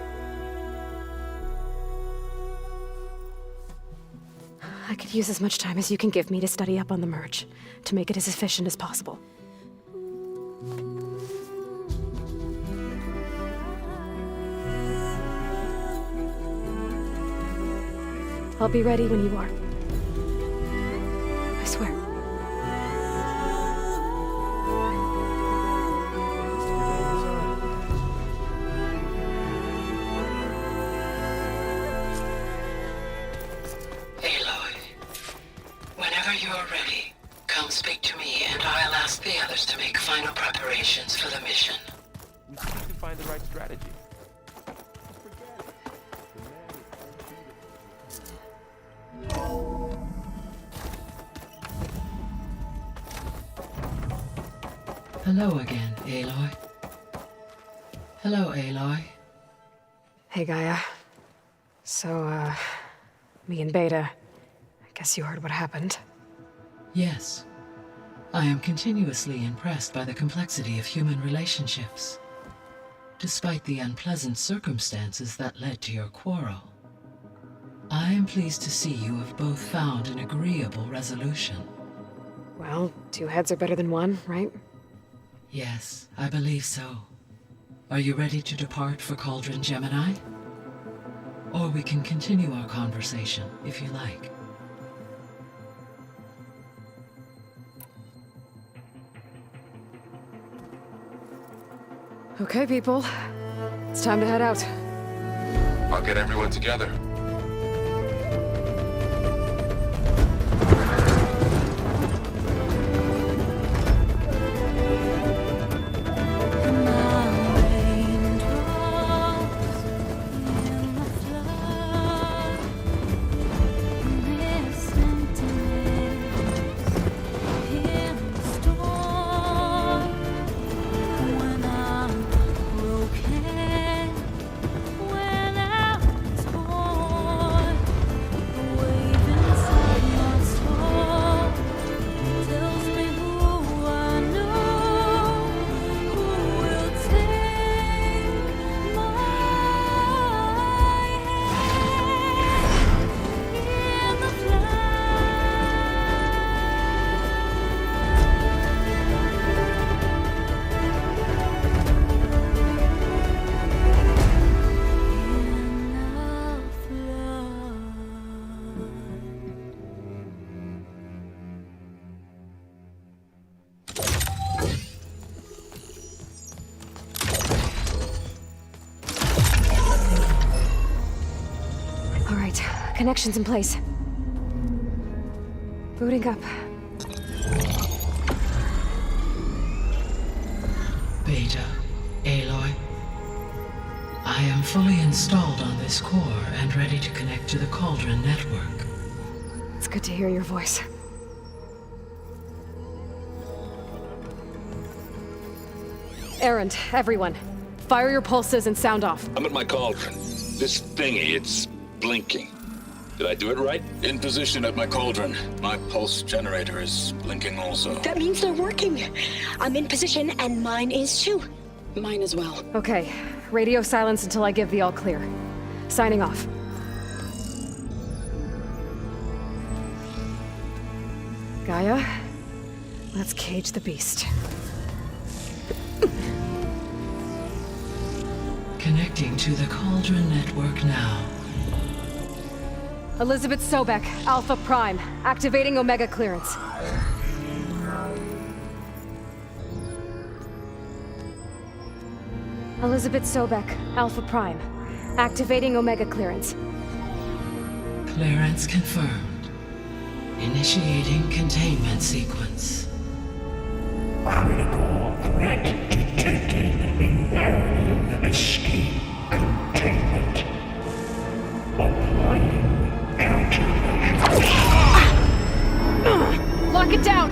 I could use as much time as you can give me to study up on the merge, to make it as efficient as possible. I'll be ready when you are. I swear. Aloy, whenever you're ready, come speak to me and I'll ask the others to make final preparations for the mission. We just need to find the right strategy. Hello again, Aloy. Hello, Aloy. Hey, Gaia. So, me and Beta, I guess you heard what happened. Yes. I am continuously impressed by the complexity of human relationships. Despite the unpleasant circumstances that led to your quarrel, I am pleased to see you have both found an agreeable resolution. Well, two heads are better than one, right? Yes, I believe so. Are you ready to depart for Cauldron Gemini? Or we can continue our conversation, if you like. Okay, people. It's time to head out. I'll get everyone together. When I was born Connection's in place. Booting up. Beta, Aloy. I am fully installed on this core and ready to connect to the Cauldron network. It's good to hear your voice. Erend, everyone. Fire your pulses and sound off. I'm at my cauldron. This thingy, it's blinking. Did I do it right? In position at my cauldron. My pulse generator is blinking also. That means they're working. I'm in position, and mine is too. Mine as well. Okay. Radio silence until I give the all clear. Signing off. Gaia, let's cage the beast. Connecting to the Cauldron network now. Elizabeth Sobek, Alpha Prime, activating Omega clearance. Elizabeth Sobek, Alpha Prime, activating Omega clearance. Clearance confirmed. Initiating containment sequence. Critical threat detected. Imperative escape containment. Applying countermeasures. Lock it down!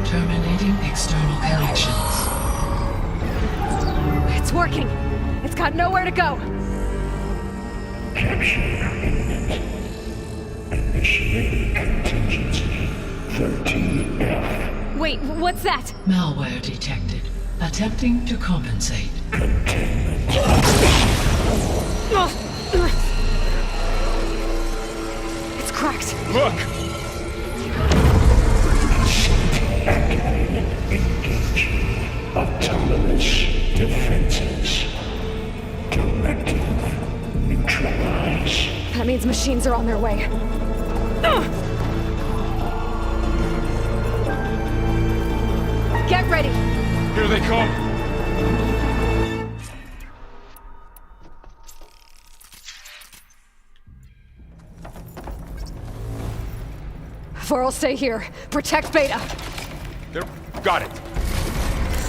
Terminating external connections. It's working! It's got nowhere to go! Capture imminent. Initiating contingency 13F. Wait, what's that? Malware detected. Attempting to compensate. It's cracked. Look! Activated. Engaging autonomous defenses. Directive. Neutralize. That means machines are on their way. Get ready! Here they come! Vor'll stay here. Protect Beta. There. Got it.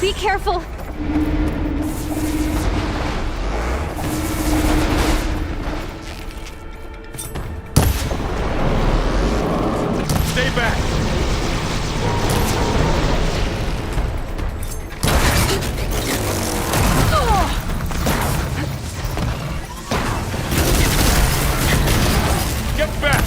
Be careful! Stay back! Get back!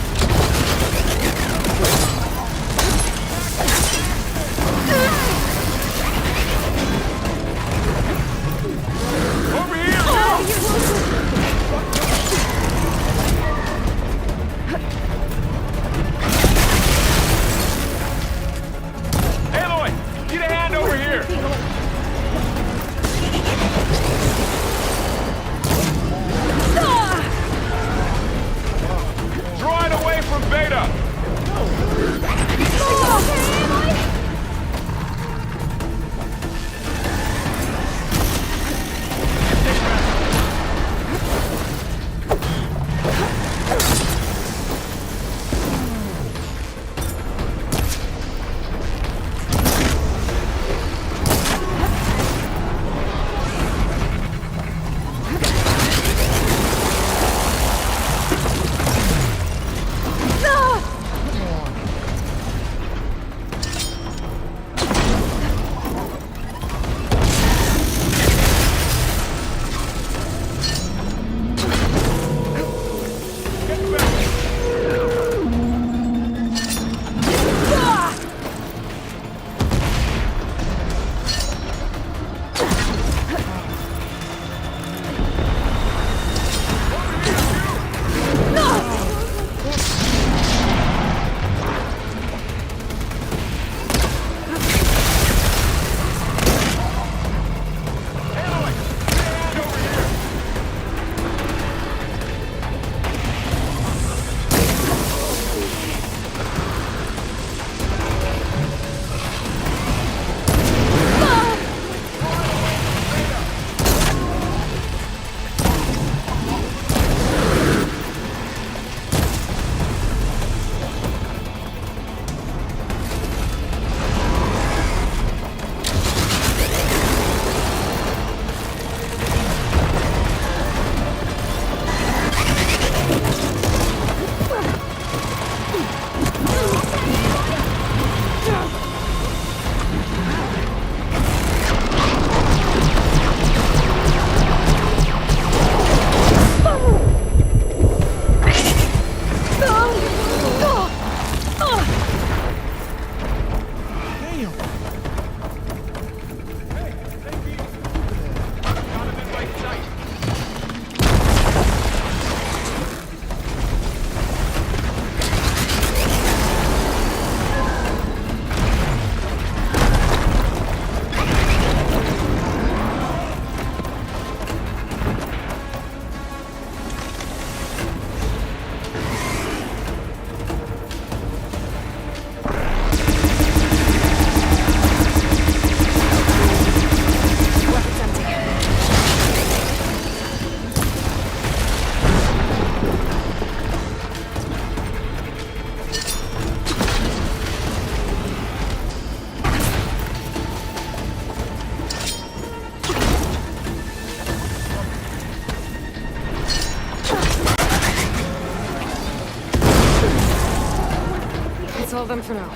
handle them for now.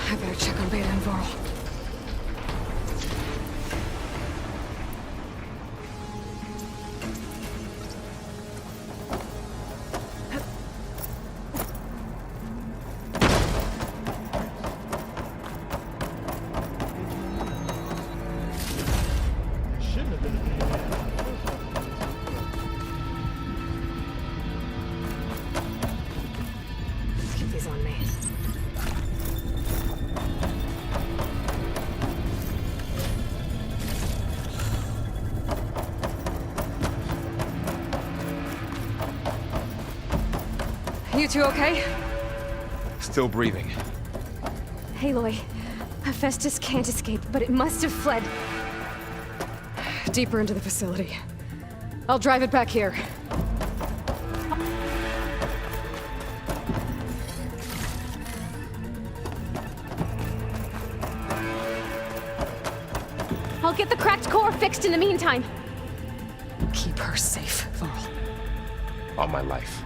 I better check on Beta and Varl. Keep these on me. You two okay? Still breathing. Aloy, Hephaestus can't escape, but it must have fled. Deeper into the facility. I'll drive it back here. I'll get the cracked core fixed in the meantime. Keep her safe, Varl. All my life.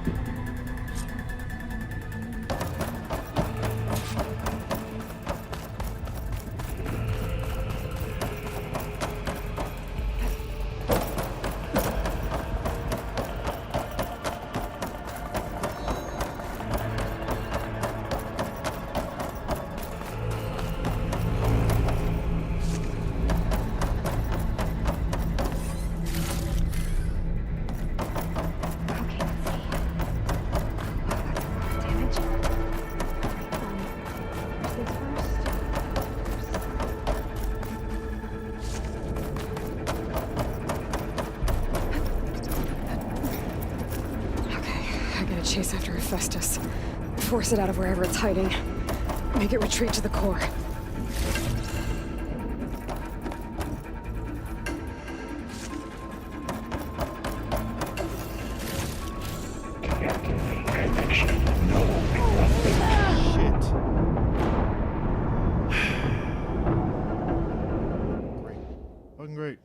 Chase after Hephaestus. Force it out of wherever it's hiding. Make it retreat to the core. Fucking great.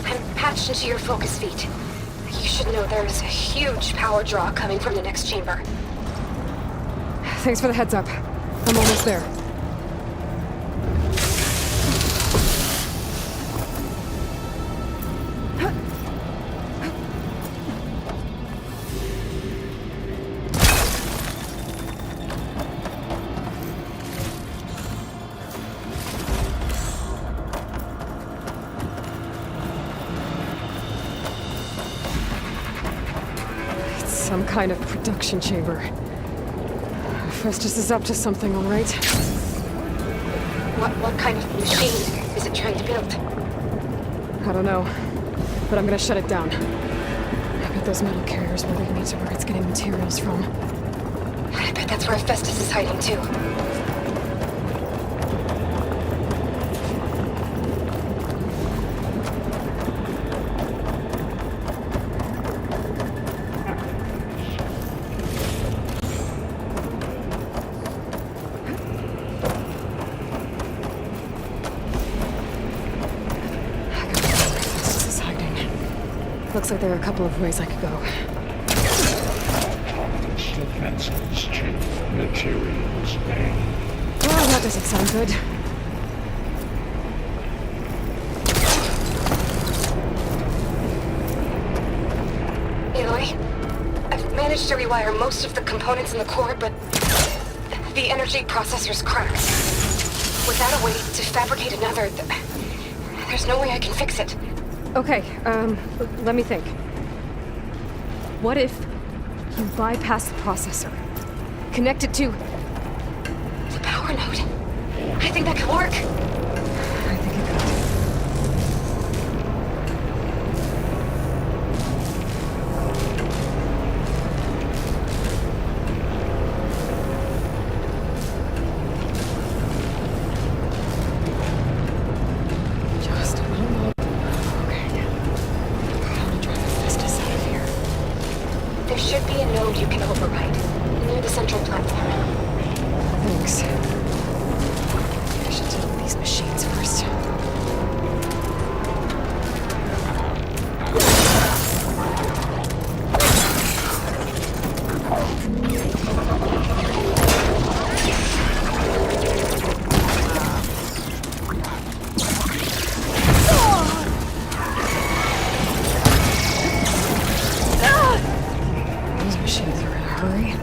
I'm patched into your focus feed. You should know there's a huge power draw coming from the next chamber. Thanks for the heads up. I'm almost there. Some kind of production chamber. Hephaestus is up to something, all right. What kind of machine is it trying to build? I don't know, but I'm gonna shut it down. I bet those metal carriers will lead me to where it's getting materials from. I bet that's where Hephaestus is hiding too. Looks like there are a couple of ways I could go. Defenses, Chief. Materials bank. Well, that doesn't sound good. Aloy, I've managed to rewire most of the components in the core, but the energy processor's cracked. Without a way to fabricate another, there's no way I can fix it. Okay, let me think. What if You bypass the processor. Connect it to... The power node. I think that could work. I think it could. Just a little more. Okay. How to drive a Festus out of here. There should be a node you can override near the central platform. Thanks. I should deal with these machines first. These machines are in a hurry.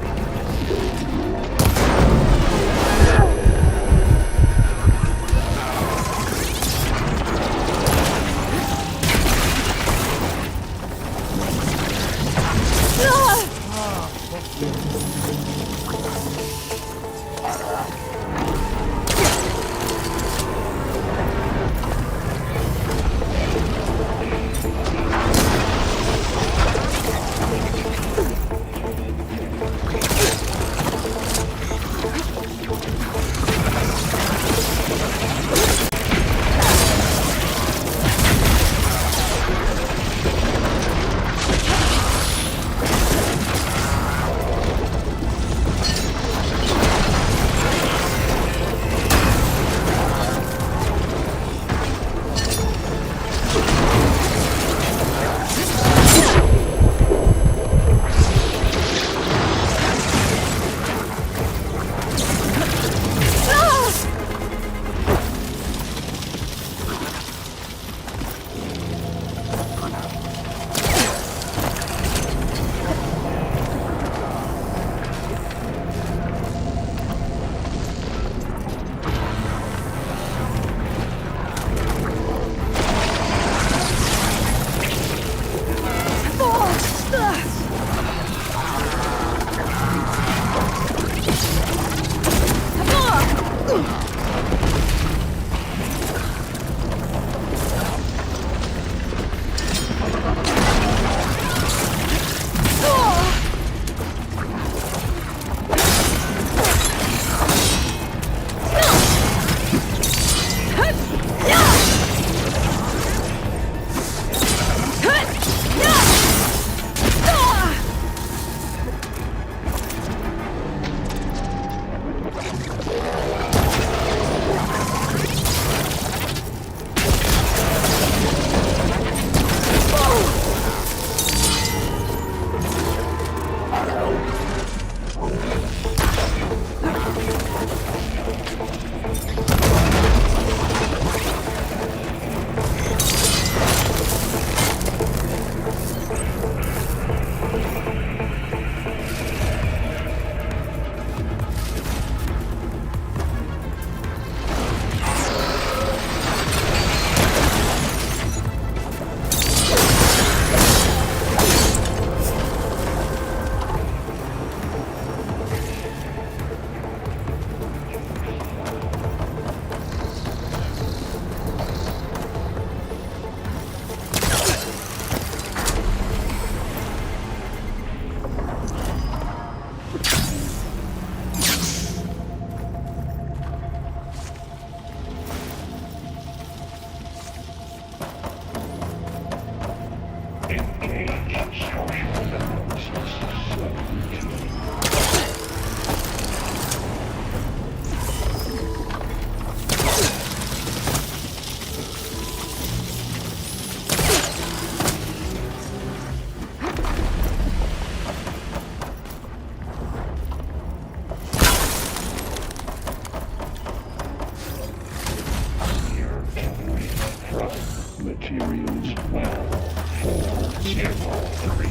Materials 12403.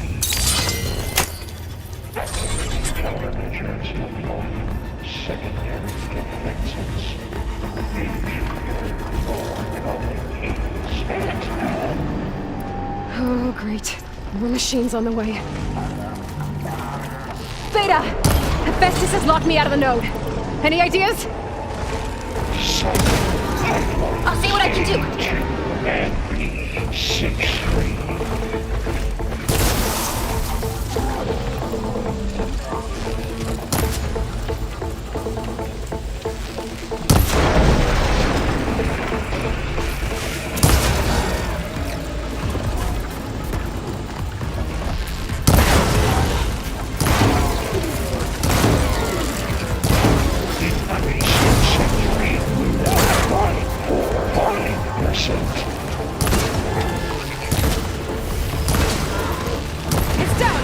Countermeasures employed. Secondary defenses. Engineered Oh, great. More machines on the way. Beta! Hephaestus has locked me out of the node. Any ideas? I'll see what I can do. It's down!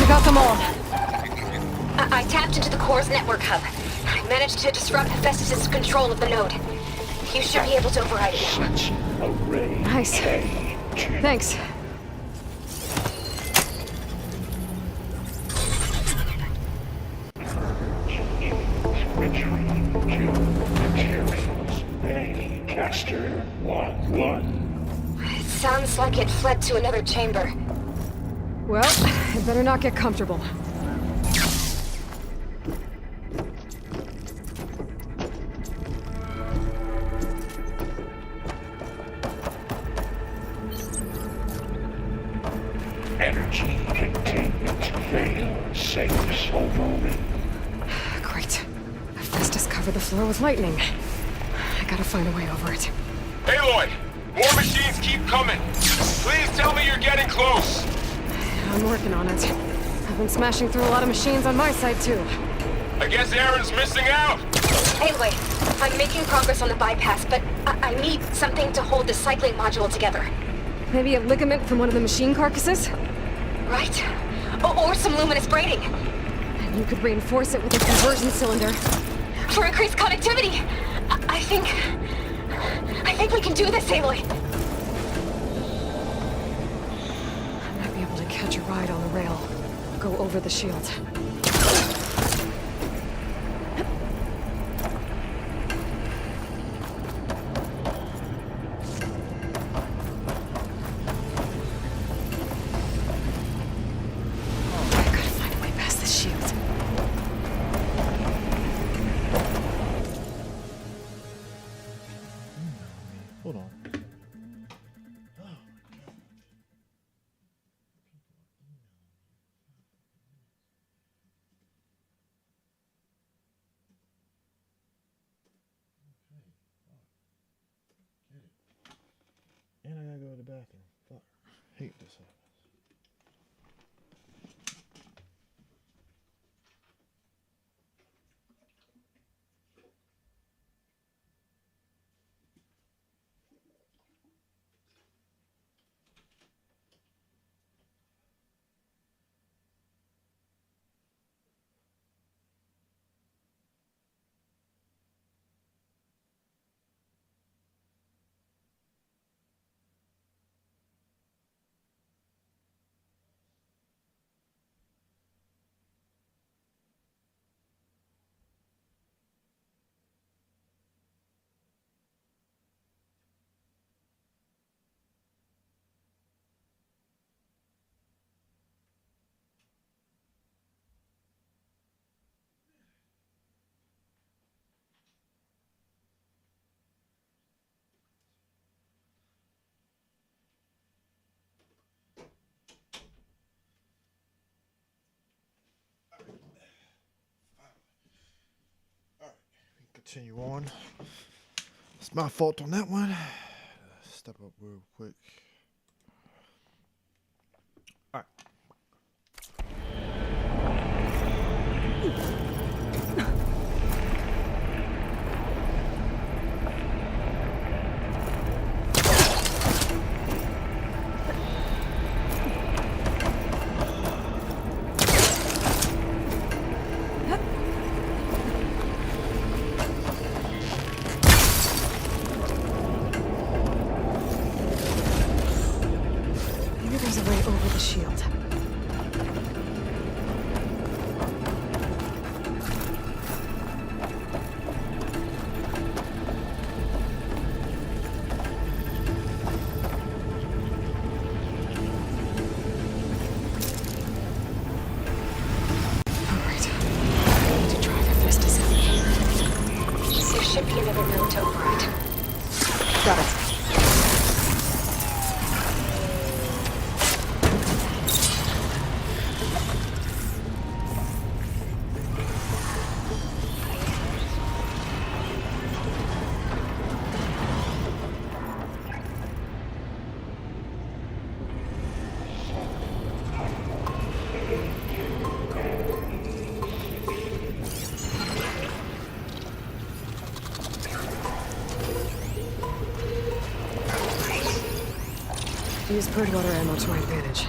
Got them all. I tapped into the core's network hub. I managed to disrupt Hephaestus' control of the node. You should be able to override it now. Nice. Thanks. Caster 1-1. It sounds like it fled to another chamber. Well, I better not get comfortable. Energy containment failed. Safe over. Great. Hephaestus covered the floor with lightning. I gotta find a way over it. Aloy! More machines keep coming! Please tell me you're getting close! I'm working on it. I've been smashing through a lot of machines on my side, too. I guess Aaron's missing out! Anyway, I'm making progress on the bypass, but I need something to hold the cycling module together. Maybe a ligament from one of the machine carcasses? Right? Or some luminous braiding. And you could reinforce it with a conversion cylinder. For increased connectivity! I think we can do this, Aloy. I might be able to catch a ride on the rail. Go over the shield. I gotta find a way past this shield. Hold on. And I gotta go to the bathroom. Fuck. Hate this. continue on. It's my fault on that one. Step up real quick. Alright. Maybe there's a way over the shield. There should be another node to override. Got it. Use purge water ammo to my advantage.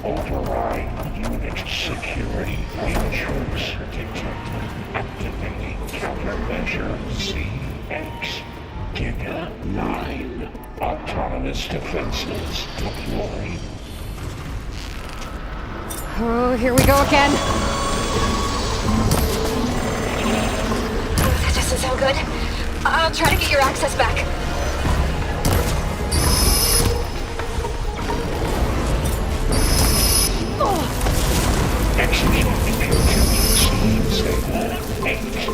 Override unit security features detected. Activating countermeasure CX. Giga 9. Autonomous defenses deployed. Oh, here we go again. That doesn't sound good. I'll try to get your access back. Execute contingency signal 8.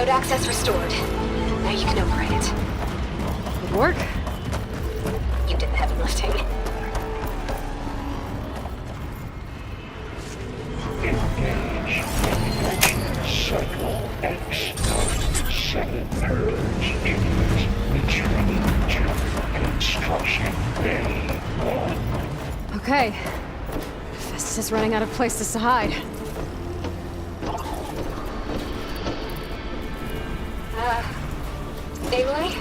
Node access restored. Now you can override it. Good work. You did the heavy lifting. Engage. Cycle X. 7 purge imminent. Returning to construction bay 1. Okay. Festus is running out of places to hide. Aloy?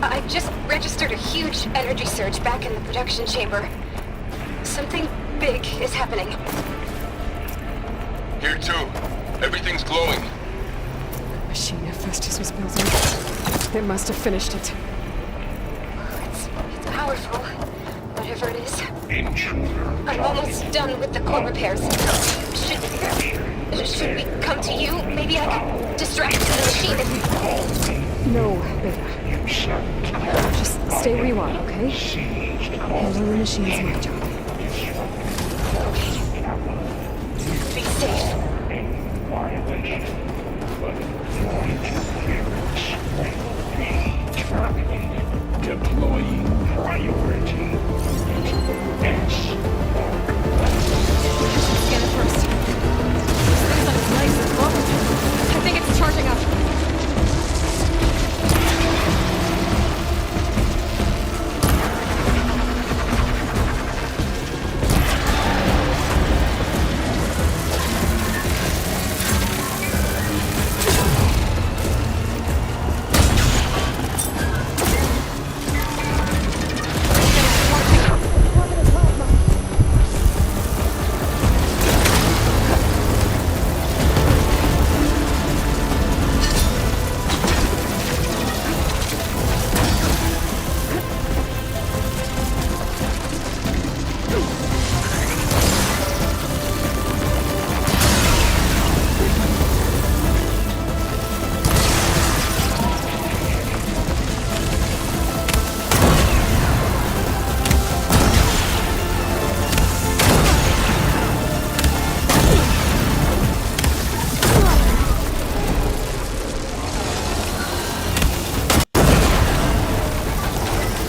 I just registered a huge energy surge back in the production chamber. Something big is happening. Here too. Everything's glowing. The machine Hephaestus was building. They must have finished it. It's powerful, whatever it is. Intruder. I'm almost done with the core repairs. Should we come to you? Maybe I can distract the machine. No, Beta. Just stay where you are, okay? Handling the machine's my job. Be safe. Deploying priority. X. Scan it first. This thing's on its legs and bones. I think it's charging up.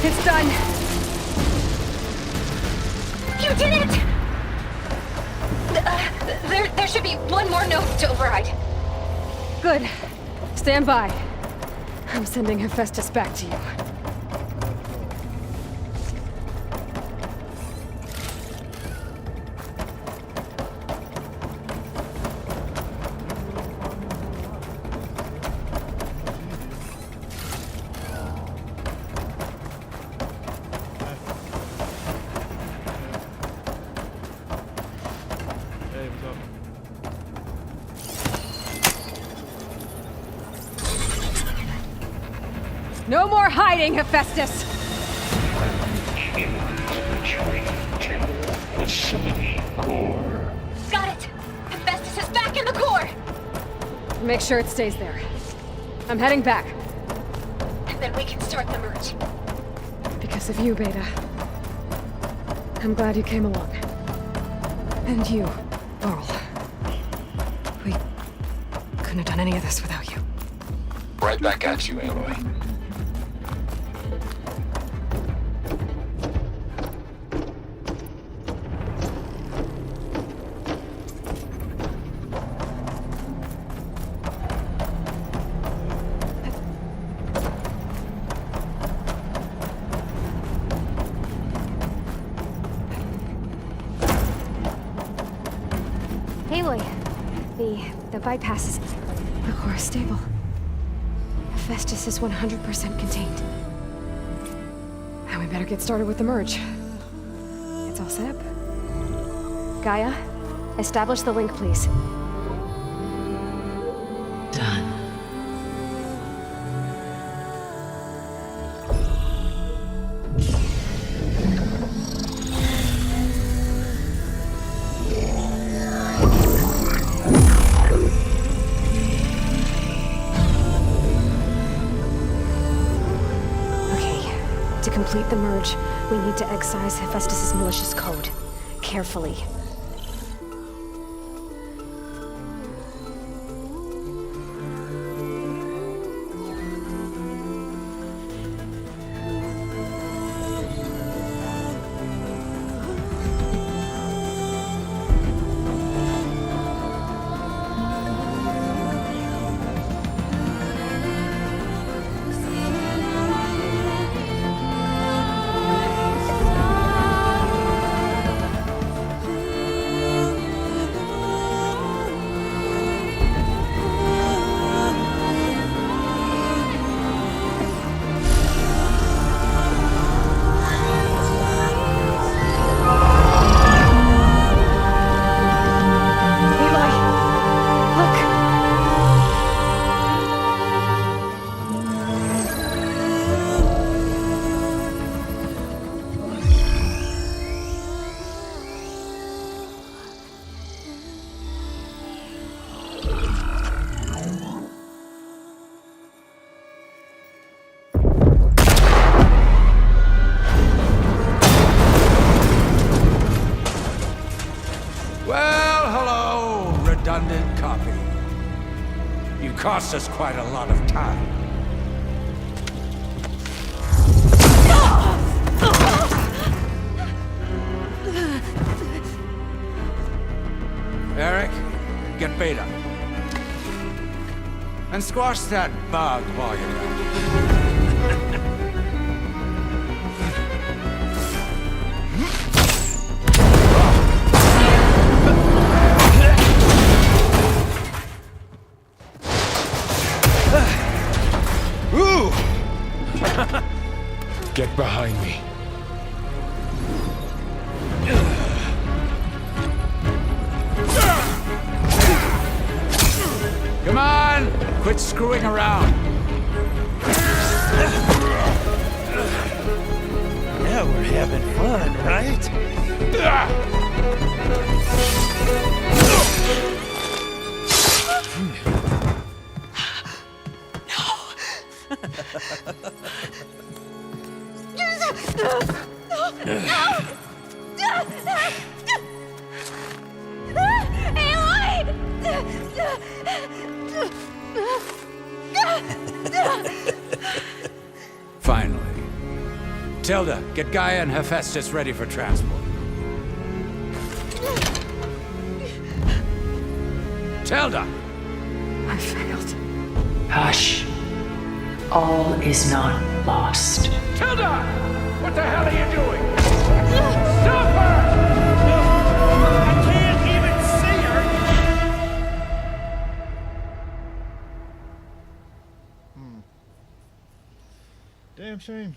It's done. You did it! There should be one more node to override. Good. Stand by. I'm sending Hephaestus back to you. Hey, what's up? No more hiding, Hephaestus! Got it! Hephaestus is back in the core! Make sure it stays there. I'm heading back. And then we can start the merge. Because of you, Beta. I'm glad you came along. And you, Laurel. We couldn't have done any of this without you. Right back at you, Aloy. Aloy, the bypass is... The core is stable. Hephaestus is 100% contained. Now we better get started with the merge. It's all set up. Gaia, establish the link, please. Done. To complete the merge, we need to excise Hephaestus' malicious code. Carefully. You cost us quite a lot of time. Eric, get Beta. And squash that bug while you're at it. Ooh! Get behind me. Come on! Quit screwing around. Now we're having fun, right? Finally. Tilda, get Gaia and Hephaestus ready for transport. Tilda! I failed. Hush. All is not lost. Tilda! What the hell are you doing? Stop her! I can't even see her! Damn shame.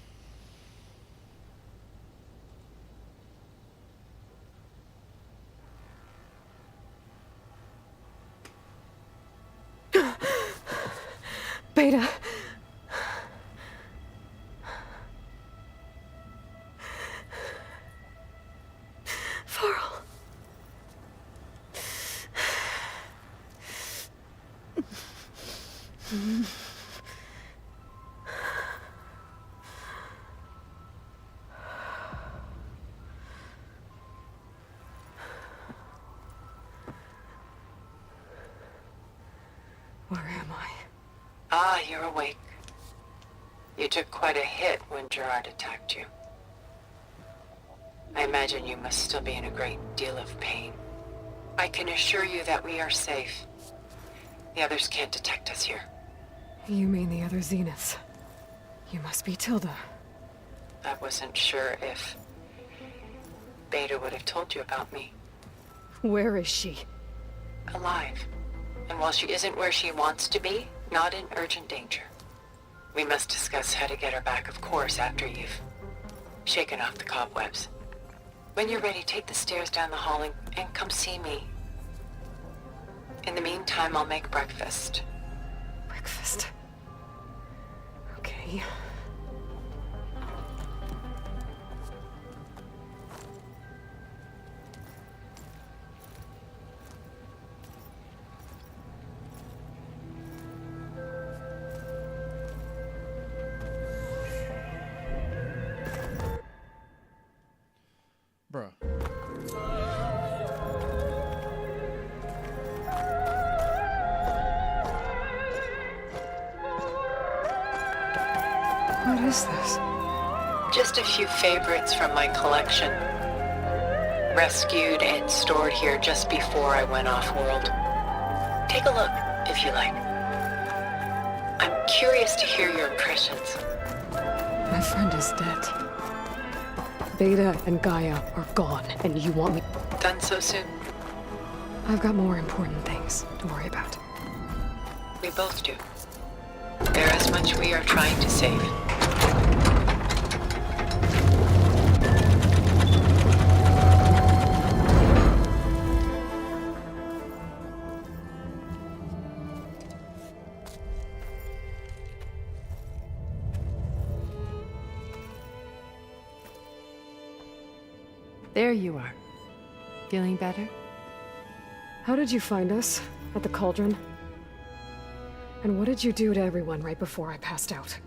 Beta. Farrell. Where am I? Ah, you're awake. You took quite a hit when Gerard attacked you. I imagine you must still be in a great deal of pain. I can assure you that we are safe. The others can't detect us here. You mean the other Zeniths? You must be Tilda. I wasn't sure if Beta would have told you about me. Where is she? Alive. And while she isn't where she wants to be, not in urgent danger. We must discuss how to get her back, of course, after you've shaken off the cobwebs. When you're ready, take the stairs down the hall and come see me. In the meantime, I'll make breakfast. Breakfast. Okay. Bruh. What is this? Just a few favorites from my collection. Rescued and stored here just before I went off-world. Take a look, if you like. I'm curious to hear your impressions. My friend is dead. Beta and Gaia are gone, and you want me... Done so soon? I've got more important things to worry about. We both do. There is much we are trying to save. There you are. Feeling better? How did you find us? At the cauldron? And what did you do to everyone right before I passed out?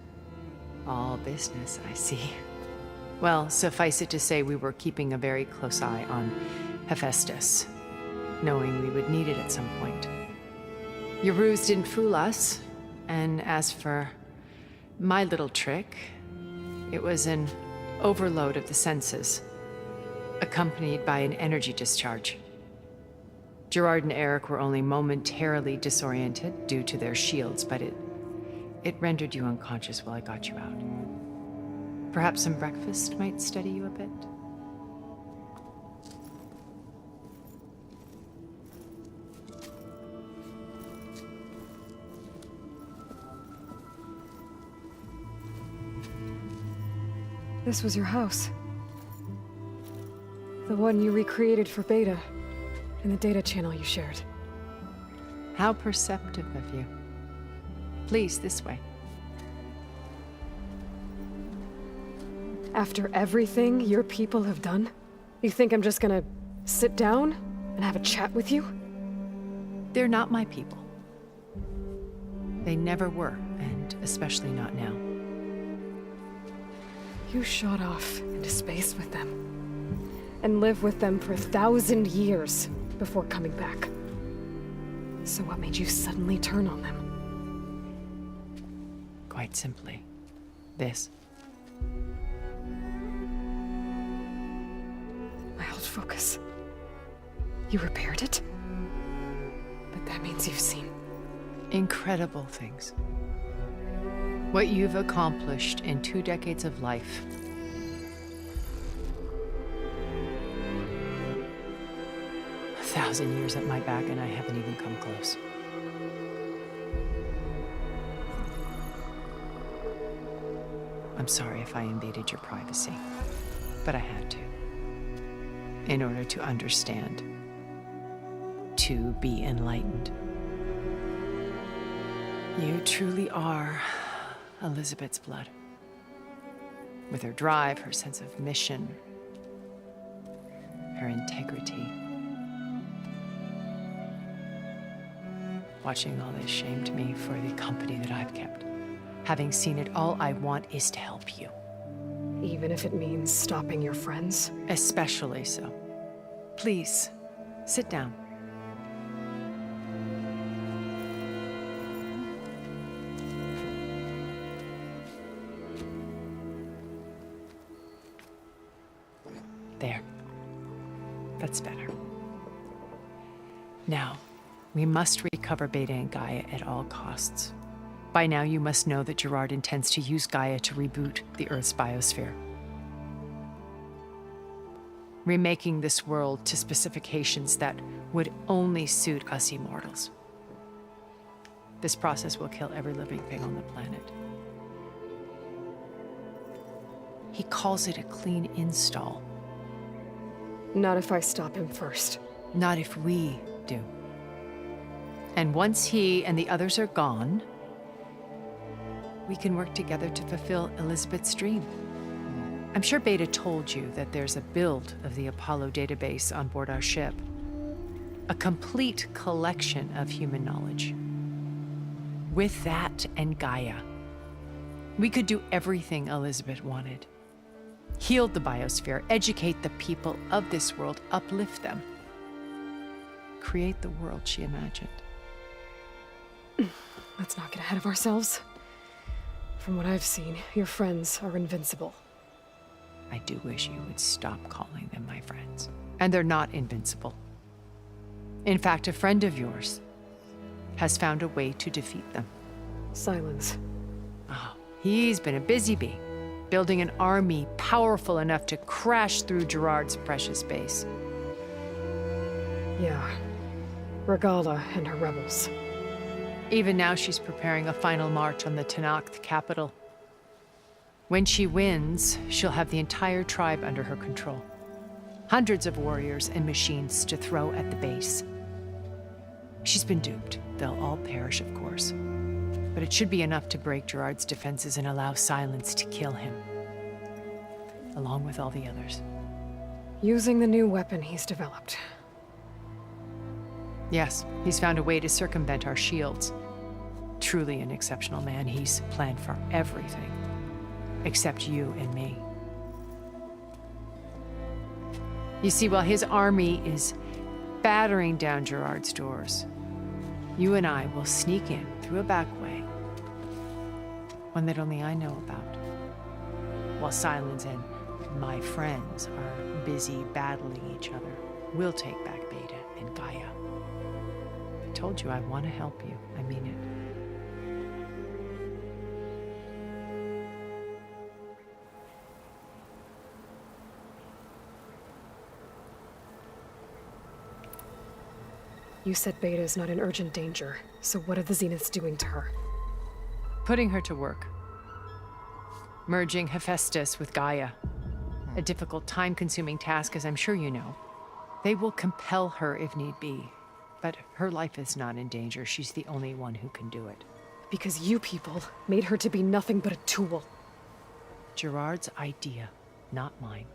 All business, I see. Well, suffice it to say we were keeping a very close eye on Hephaestus, knowing we would need it at some point. Your ruse didn't fool us. And as for my little trick, it was an overload of the senses, accompanied by an energy discharge. Gerard and Eric were only momentarily disoriented due to their shields, but it rendered you unconscious while I got you out. Perhaps some breakfast might steady you a bit? This was your house. The one you recreated for Beta, in the data channel you shared. How perceptive of you. Please, this way. After everything your people have done, you think I'm just gonna sit down and have a chat with you? They're not my people. They never were, and especially not now. You shot off into space with them, and lived with them for 1,000 years before coming back. So what made you suddenly turn on them? Quite simply, this. My old focus. You repaired it? But that means you've seen incredible things. What you've accomplished in 2 decades of life. A 1,000 years at my back and I haven't even come close. I'm sorry if I invaded your privacy, but I had to. In order to understand. To be enlightened. You truly are Elizabeth's blood. With her drive, her sense of mission, her integrity. Watching all this shamed me for the company that I've kept. Having seen it, all I want is to help you. Even if it means stopping your friends? Especially so. Please, sit down. There. That's better. Now, we must recover Beta and Gaia at all costs. By now, you must know that Gerard intends to use Gaia to reboot the Earth's biosphere. Remaking this world to specifications that would only suit us immortals. This process will kill every living thing on the planet. He calls it a clean install. Not if I stop him first. Not if we do. And once he and the others are gone, we can work together to fulfill Elizabeth's dream. I'm sure Beta told you that there's a build of the Apollo database on board our ship. A complete collection of human knowledge. With that and Gaia, we could do everything Elizabeth wanted. Heal the biosphere, educate the people of this world, uplift them. Create the world she imagined. Let's not get ahead of ourselves. From what I've seen, your friends are invincible. I do wish you would stop calling them my friends. And they're not invincible. In fact, a friend of yours has found a way to defeat them. Silence. Oh, he's been a busy bee, building an army powerful enough to crash through Gerard's precious base. Yeah. Regala and her rebels. Even now, she's preparing a final march on the Tenakth capital. When she wins, she'll have the entire tribe under her control. Hundreds of warriors and machines to throw at the base. She's been duped. They'll all perish, of course. But it should be enough to break Gerard's defenses and allow Silence to kill him. Along with all the others. Using the new weapon he's developed. Yes, he's found a way to circumvent our shields. Truly an exceptional man. He's planned for everything. Except you and me. You see, while his army is battering down Gerard's doors, You and I will sneak in through a back way, one that only I know about, while Silence and my friends are busy battling each other. We'll take back Beta and Gaia. I told you I want to help you. I mean it. You said Beta is not in urgent danger, so what are the Zeniths doing to her? Putting her to work. Merging Hephaestus with Gaia. A difficult, time-consuming task, as I'm sure you know. They will compel her if need be. But her life is not in danger. She's the only one who can do it. Because you people made her to be nothing but a tool. Gerard's idea, not mine.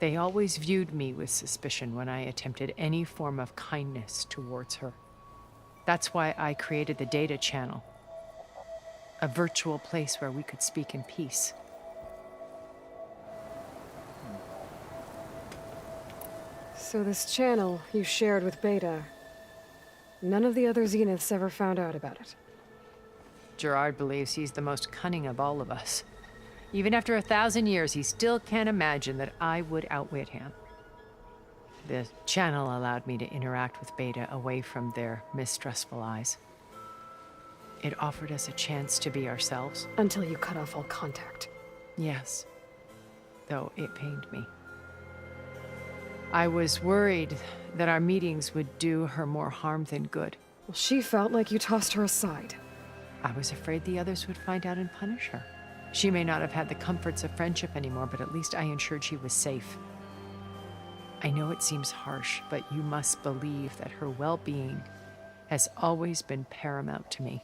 They always viewed me with suspicion when I attempted any form of kindness towards her. That's why I created the Data Channel. A virtual place where we could speak in peace. So this channel you shared with Beta, none of the other Zeniths ever found out about it. Gerard believes he's the most cunning of all of us. Even after 1,000 years, he still can't imagine that I would outwit him. The channel allowed me to interact with Beta away from their mistrustful eyes. It offered us a chance to be ourselves. Until you cut off all contact. Yes, though it pained me. I was worried that our meetings would do her more harm than good. Well, she felt like you tossed her aside. I was afraid the others would find out and punish her. She may not have had the comforts of friendship anymore, but at least I ensured she was safe. I know it seems harsh, but you must believe that her well-being has always been paramount to me.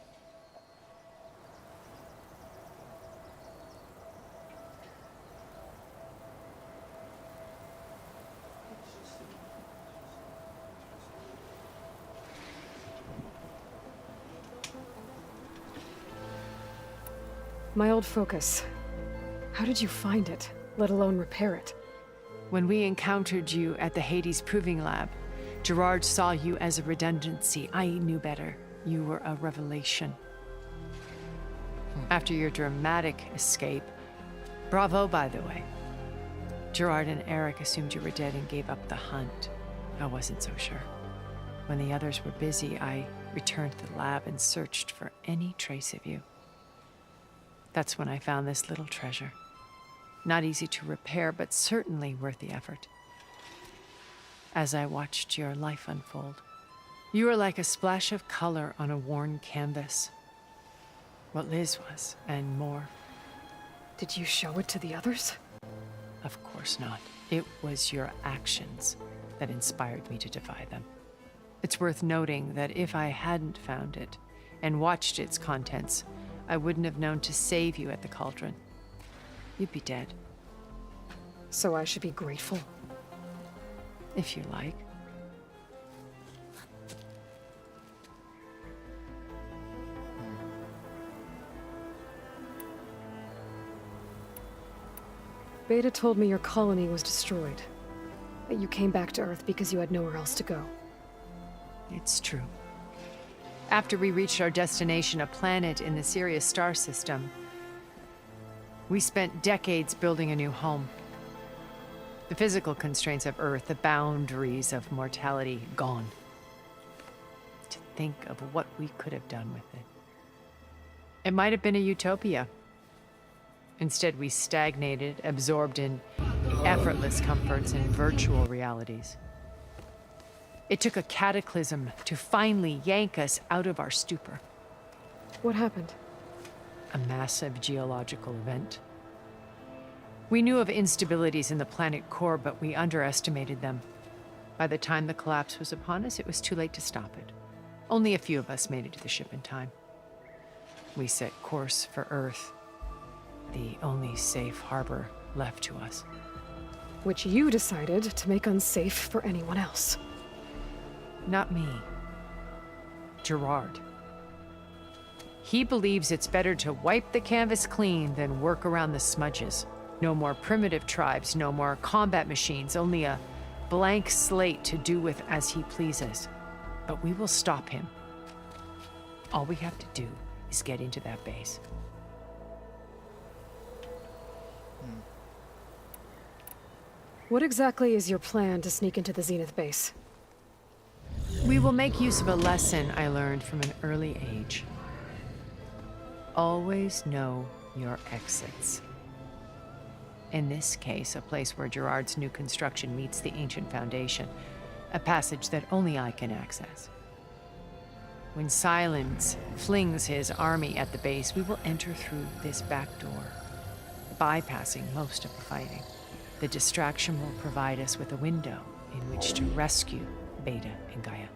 My old focus. How did you find it, let alone repair it? When we encountered you at the Hades Proving Lab, Gerard saw you as a redundancy. I knew better. You were a revelation. After your dramatic escape, bravo, by the way. Gerard and Eric assumed you were dead and gave up the hunt. I wasn't so sure. When the others were busy, I returned to the lab and searched for any trace of you. That's when I found this little treasure. Not easy to repair, but certainly worth the effort. As I watched your life unfold, you were like a splash of color on a worn canvas. What Liz was, and more. Did you show it to the others? Of course not. It was your actions that inspired me to defy them. It's worth noting that if I hadn't found it and watched its contents, I wouldn't have known to save you at the Cauldron. You'd be dead. So I should be grateful? If you like. Beta told me your colony was destroyed. That you came back to Earth because you had nowhere else to go. It's true. After we reached our destination, a planet in the Sirius star system, we spent decades building a new home. The physical constraints of Earth, the boundaries of mortality, gone. To think of what we could have done with it. It might have been a utopia. Instead, we stagnated, absorbed in effortless comforts and virtual realities. It took a cataclysm to finally yank us out of our stupor. What happened? A massive geological event. We knew of instabilities in the planet core, but we underestimated them. By the time the collapse was upon us, it was too late to stop it. Only a few of us made it to the ship in time. We set course for Earth, the only safe harbor left to us. Which you decided to make unsafe for anyone else. Not me. Gerard. He believes it's better to wipe the canvas clean than work around the smudges. No more primitive tribes, no more combat machines, only a blank slate to do with as he pleases. but we will stop him. All we have to do is get into that base. What exactly is your plan to sneak into the Zenith base? We will make use of a lesson I learned from an early age. Always know your exits. In this case, a place where Gerard's new construction meets the ancient foundation, a passage that only I can access. When Silence flings his army at the base, we will enter through this back door, bypassing most of the fighting. The distraction will provide us with a window in which to rescue Beta and Gaia.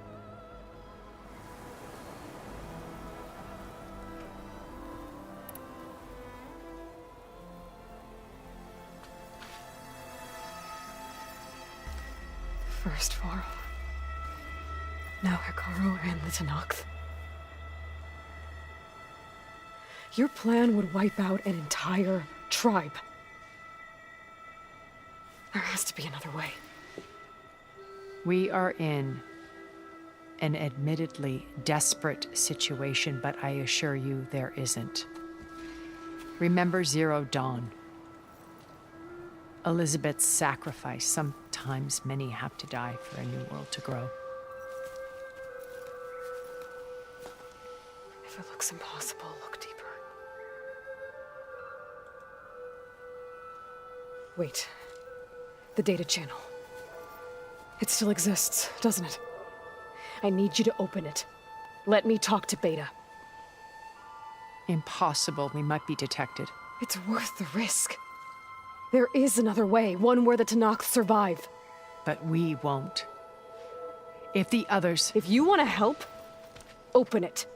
First Varl. Now Hekarro and the Tenakth. Your plan would wipe out an entire tribe. There has to be another way. We are in an admittedly desperate situation, but I assure you there isn't. Remember Zero Dawn. Elizabeth's sacrifice. Sometimes many have to die for a new world to grow. If it looks impossible, look deeper. Wait. The data channel. It still exists, doesn't it? I need you to open it. Let me talk to Beta. Impossible. We might be detected. It's worth the risk. There is another way, one where the Tenakth survive. But we won't. If the others... If you want to help, open it.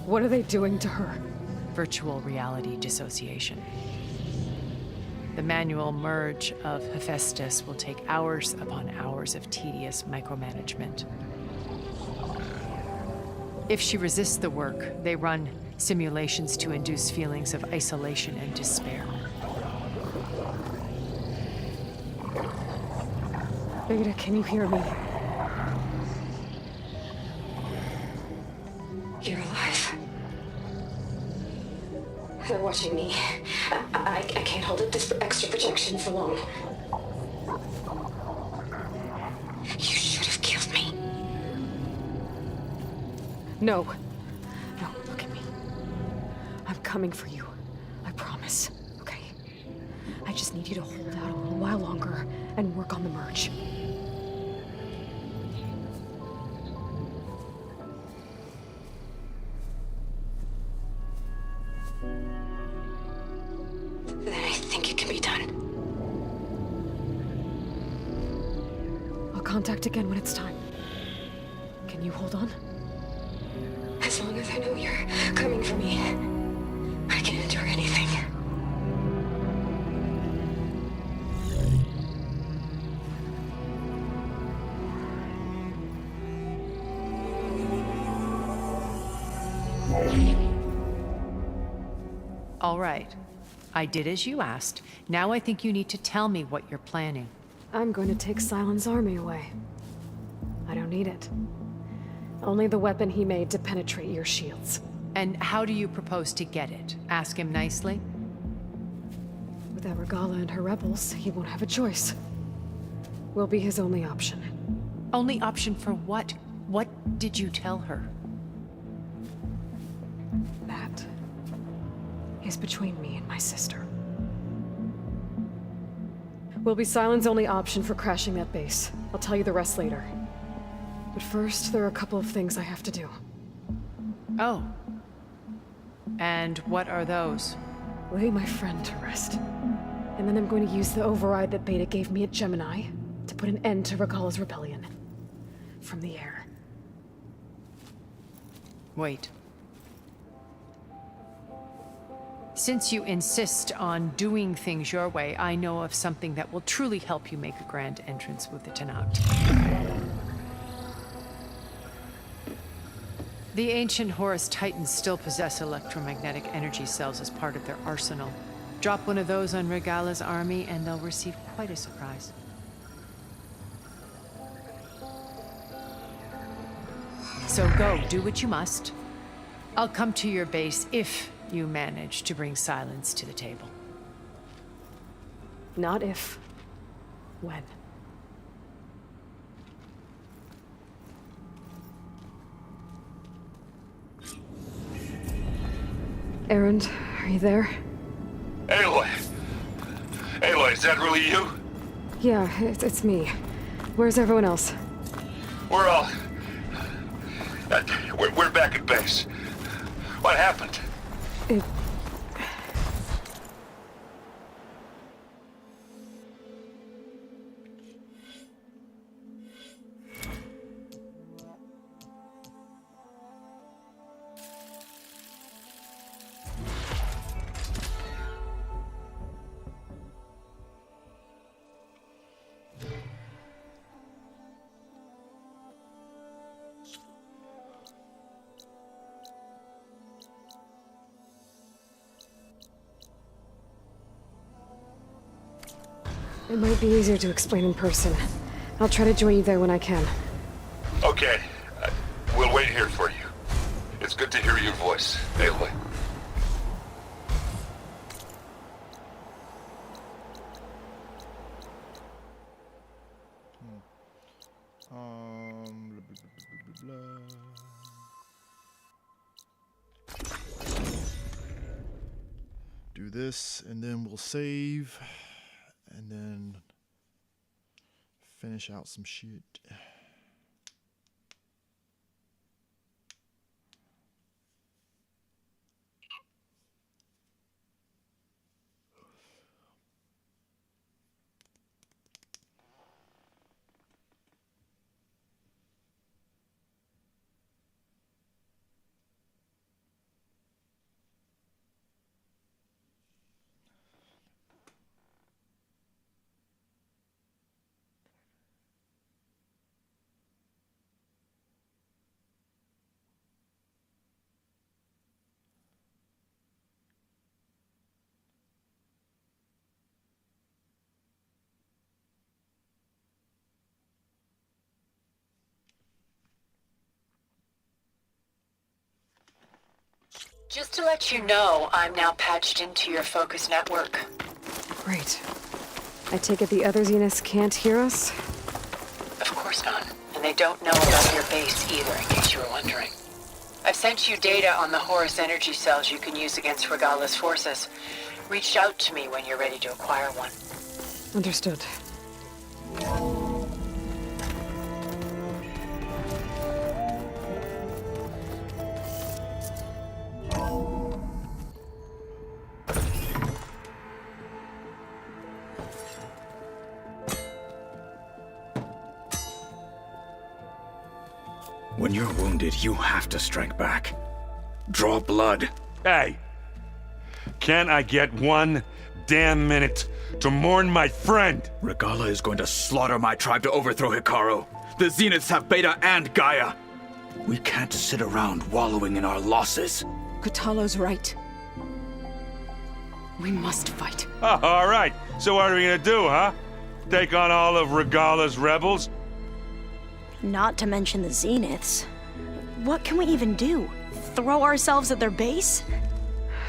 What are they doing to her? Virtual reality dissociation. The manual merge of Hephaestus will take hours upon hours of tedious micromanagement. If she resists the work, they run simulations to induce feelings of isolation and despair. Beta, can you hear me? You're alive. They're watching me. I can't hold up this extra projection for long. You should have killed me. No. No, look at me. I'm coming for you. I promise. Okay? I just need you to hold out a little while longer and work on the merge. Then I think it can be done. I'll contact again when it's time. Can you hold on? As long as I know you're coming for me, I can endure anything. All right. I did as you asked. Now I think you need to tell me what you're planning. I'm going to take Silent's army away. I don't need it. Only the weapon he made to penetrate your shields. And how do you propose to get it? Ask him nicely? With Evergala and her rebels, he won't have a choice. We'll be his only option. Only option for what? What did you tell her? That is between me and my sister. Will be Silent's only option for crashing that base. I'll tell you the rest later. But first, there are a couple of things I have to do. Oh. And what are those? Lay my friend to rest. And then I'm going to use the override that Beta gave me at Gemini to put an end to Regalla's rebellion. From the air. Wait. Since you insist on doing things your way, I know of something that will truly help you make a grand entrance with the Tenakth. The ancient Horus Titans still possess electromagnetic energy cells as part of their arsenal. Drop one of those on Regalla's army and they'll receive quite a surprise. So go, do what you must. I'll come to your base if you manage to bring silence to the table. Not if. When. Erend, are you there? Aloy! Aloy, is that really you? Yeah, it's me. Where's everyone else? We're all... we're back at base. What happened? It might be easier to explain in person. I'll try to join you there when I can. Okay. We'll wait here for you. It's good to hear your voice, Aloy. Blah, blah, blah, blah. Do this, and then we'll save. And then finish out some shit. Just to let you know, I'm now patched into your focus network. Great. I take it the other Zeniths can't hear us? Of course not. And they don't know about your base either, in case you were wondering. I've sent you data on the Horus energy cells you can use against Regalla's forces. Reach out to me when you're ready to acquire one. Understood. When you're wounded, you have to strike back. Draw blood. Hey! Can't I get one damn minute to mourn my friend? Regalla is going to slaughter my tribe to overthrow Hekarro. The Zeniths have Beta and Gaia. We can't sit around wallowing in our losses. Kotallo's right. We must fight. Oh, all right. So what are we gonna do, huh? Take on all of Regalla's rebels? Not to mention the Zeniths. What can we even do? Throw ourselves at their base?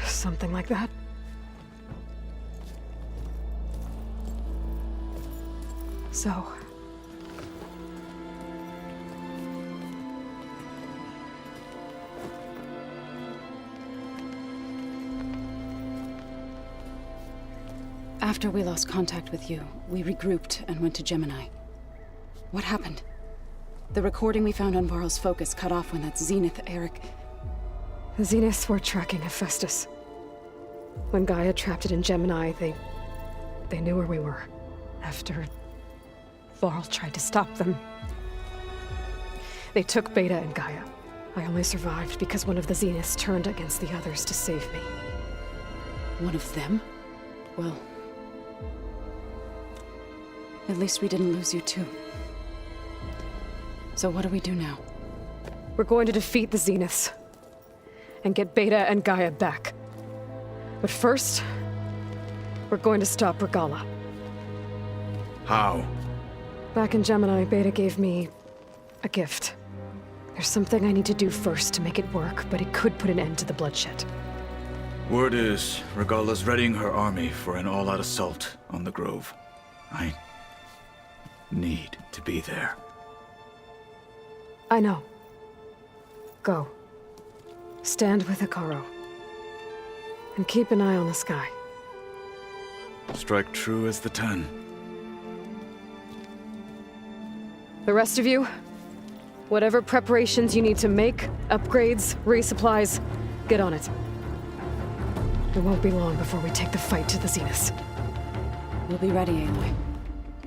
Something like that. So... After we lost contact with you, we regrouped and went to Gemini. What happened? The recording we found on Varl's focus cut off when that Zenith, Eric... The Zeniths were tracking Hephaestus. When Gaia trapped it in Gemini, they knew where we were. After Varl tried to stop them, they took Beta and Gaia. I only survived because one of the Zeniths turned against the others to save me. One of them? Well, at least we didn't lose you too. So what do we do now? We're going to defeat the Zeniths and get Beta and Gaia back. But first, we're going to stop Regalla. How? Back in Gemini, Beta gave me a gift. There's something I need to do first to make it work, but it could put an end to the bloodshed. Word is, Regalla's readying her army for an all-out assault on the Grove. I need to be there. I know. Go. Stand with Hekarro. And keep an eye on the sky. Strike true as the 10. The rest of you, whatever preparations you need to make, upgrades, resupplies, get on it. It won't be long before we take the fight to the Zeniths. We'll be ready, Aloy.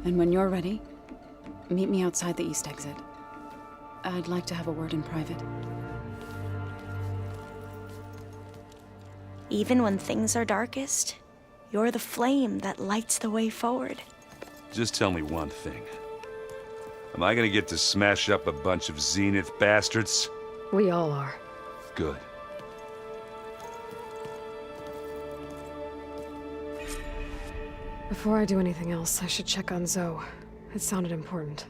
And when you're ready, meet me outside the east exit. I'd like to have a word in private. Even when things are darkest, you're the flame that lights the way forward. Just tell me one thing. Am I gonna get to smash up a bunch of Zenith bastards? We all are. Good. Before I do anything else, I should check on Zoe. It sounded important.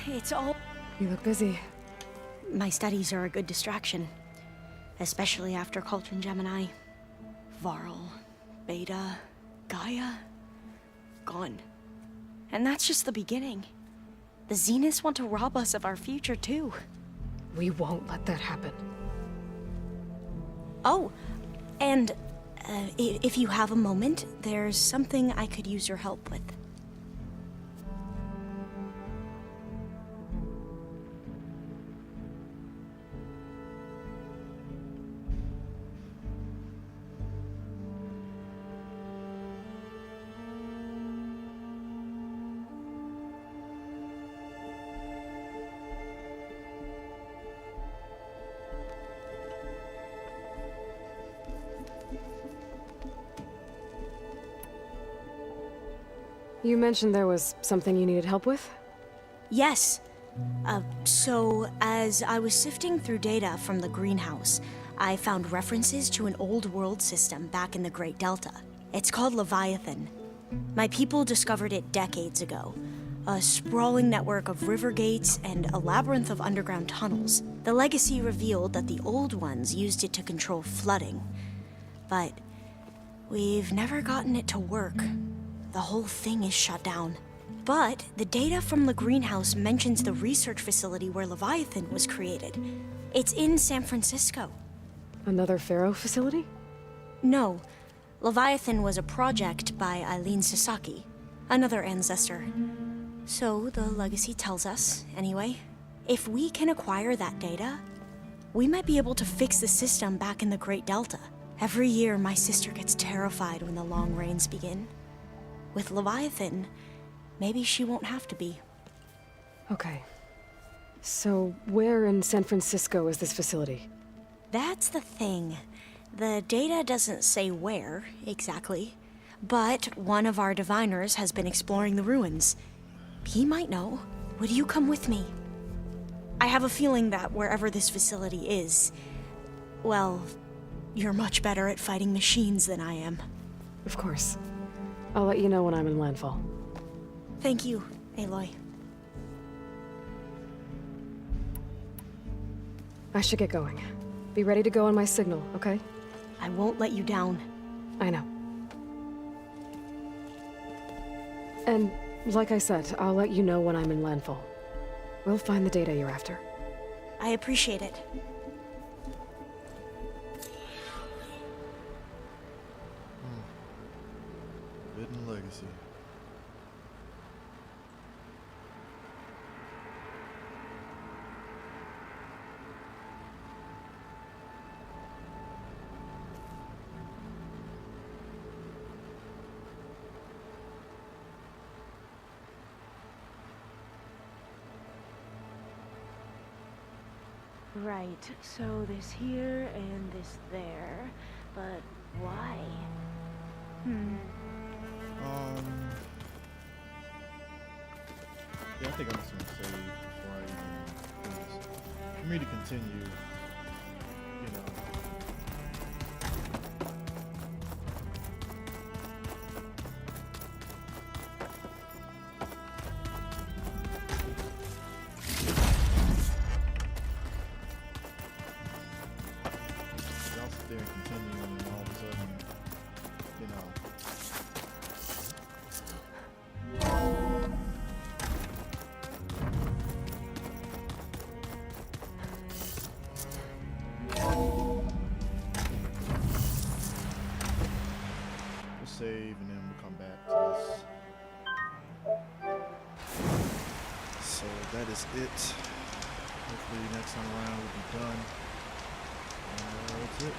It's all... You look busy. My studies are a good distraction. Especially after Cauldron Gemini. Varl, Beta, Gaia... gone. And that's just the beginning. The Zeniths want to rob us of our future, too. We won't let that happen. Oh, and if you have a moment, there's something I could use your help with. You mentioned there was something you needed help with? Yes. So, as I was sifting through data from the greenhouse, I found references to an old world system back in the Great Delta. It's called Leviathan. My people discovered it decades ago. A sprawling network of river gates and a labyrinth of underground tunnels. The legacy revealed that the old ones used it to control flooding. But we've never gotten it to work. The whole thing is shut down. But the data from the greenhouse mentions the research facility where Leviathan was created. It's in San Francisco. Another Pharaoh facility? No. Leviathan was a project by Eileen Sasaki, another ancestor. So the legacy tells us, anyway, if we can acquire that data, we might be able to fix the system back in the Great Delta. Every year, my sister gets terrified when the long rains begin. With Leviathan, maybe she won't have to be. Okay. So, where in San Francisco is this facility? That's the thing. The data doesn't say where, exactly. But one of our diviners has been exploring the ruins. He might know. Would you come with me? I have a feeling that wherever this facility is, well, you're much better at fighting machines than I am. Of course. I'll let you know when I'm in landfall. Thank you. Aloy. I should get going. Be ready to go on my signal, okay? I won't let you down. I know. And like I said, I'll let you know when I'm in landfall. We'll find the data you're after. I appreciate it. Forbidden Legacy. Right, so this here and this there, but why? Yeah, I think I'm just gonna save before I even do this. For me to continue, you know. I'll sit there and continue, and then all of a sudden, you know. We'll save and then we'll come back to this. So that is it. Hopefully next time around we'll be done. That's it.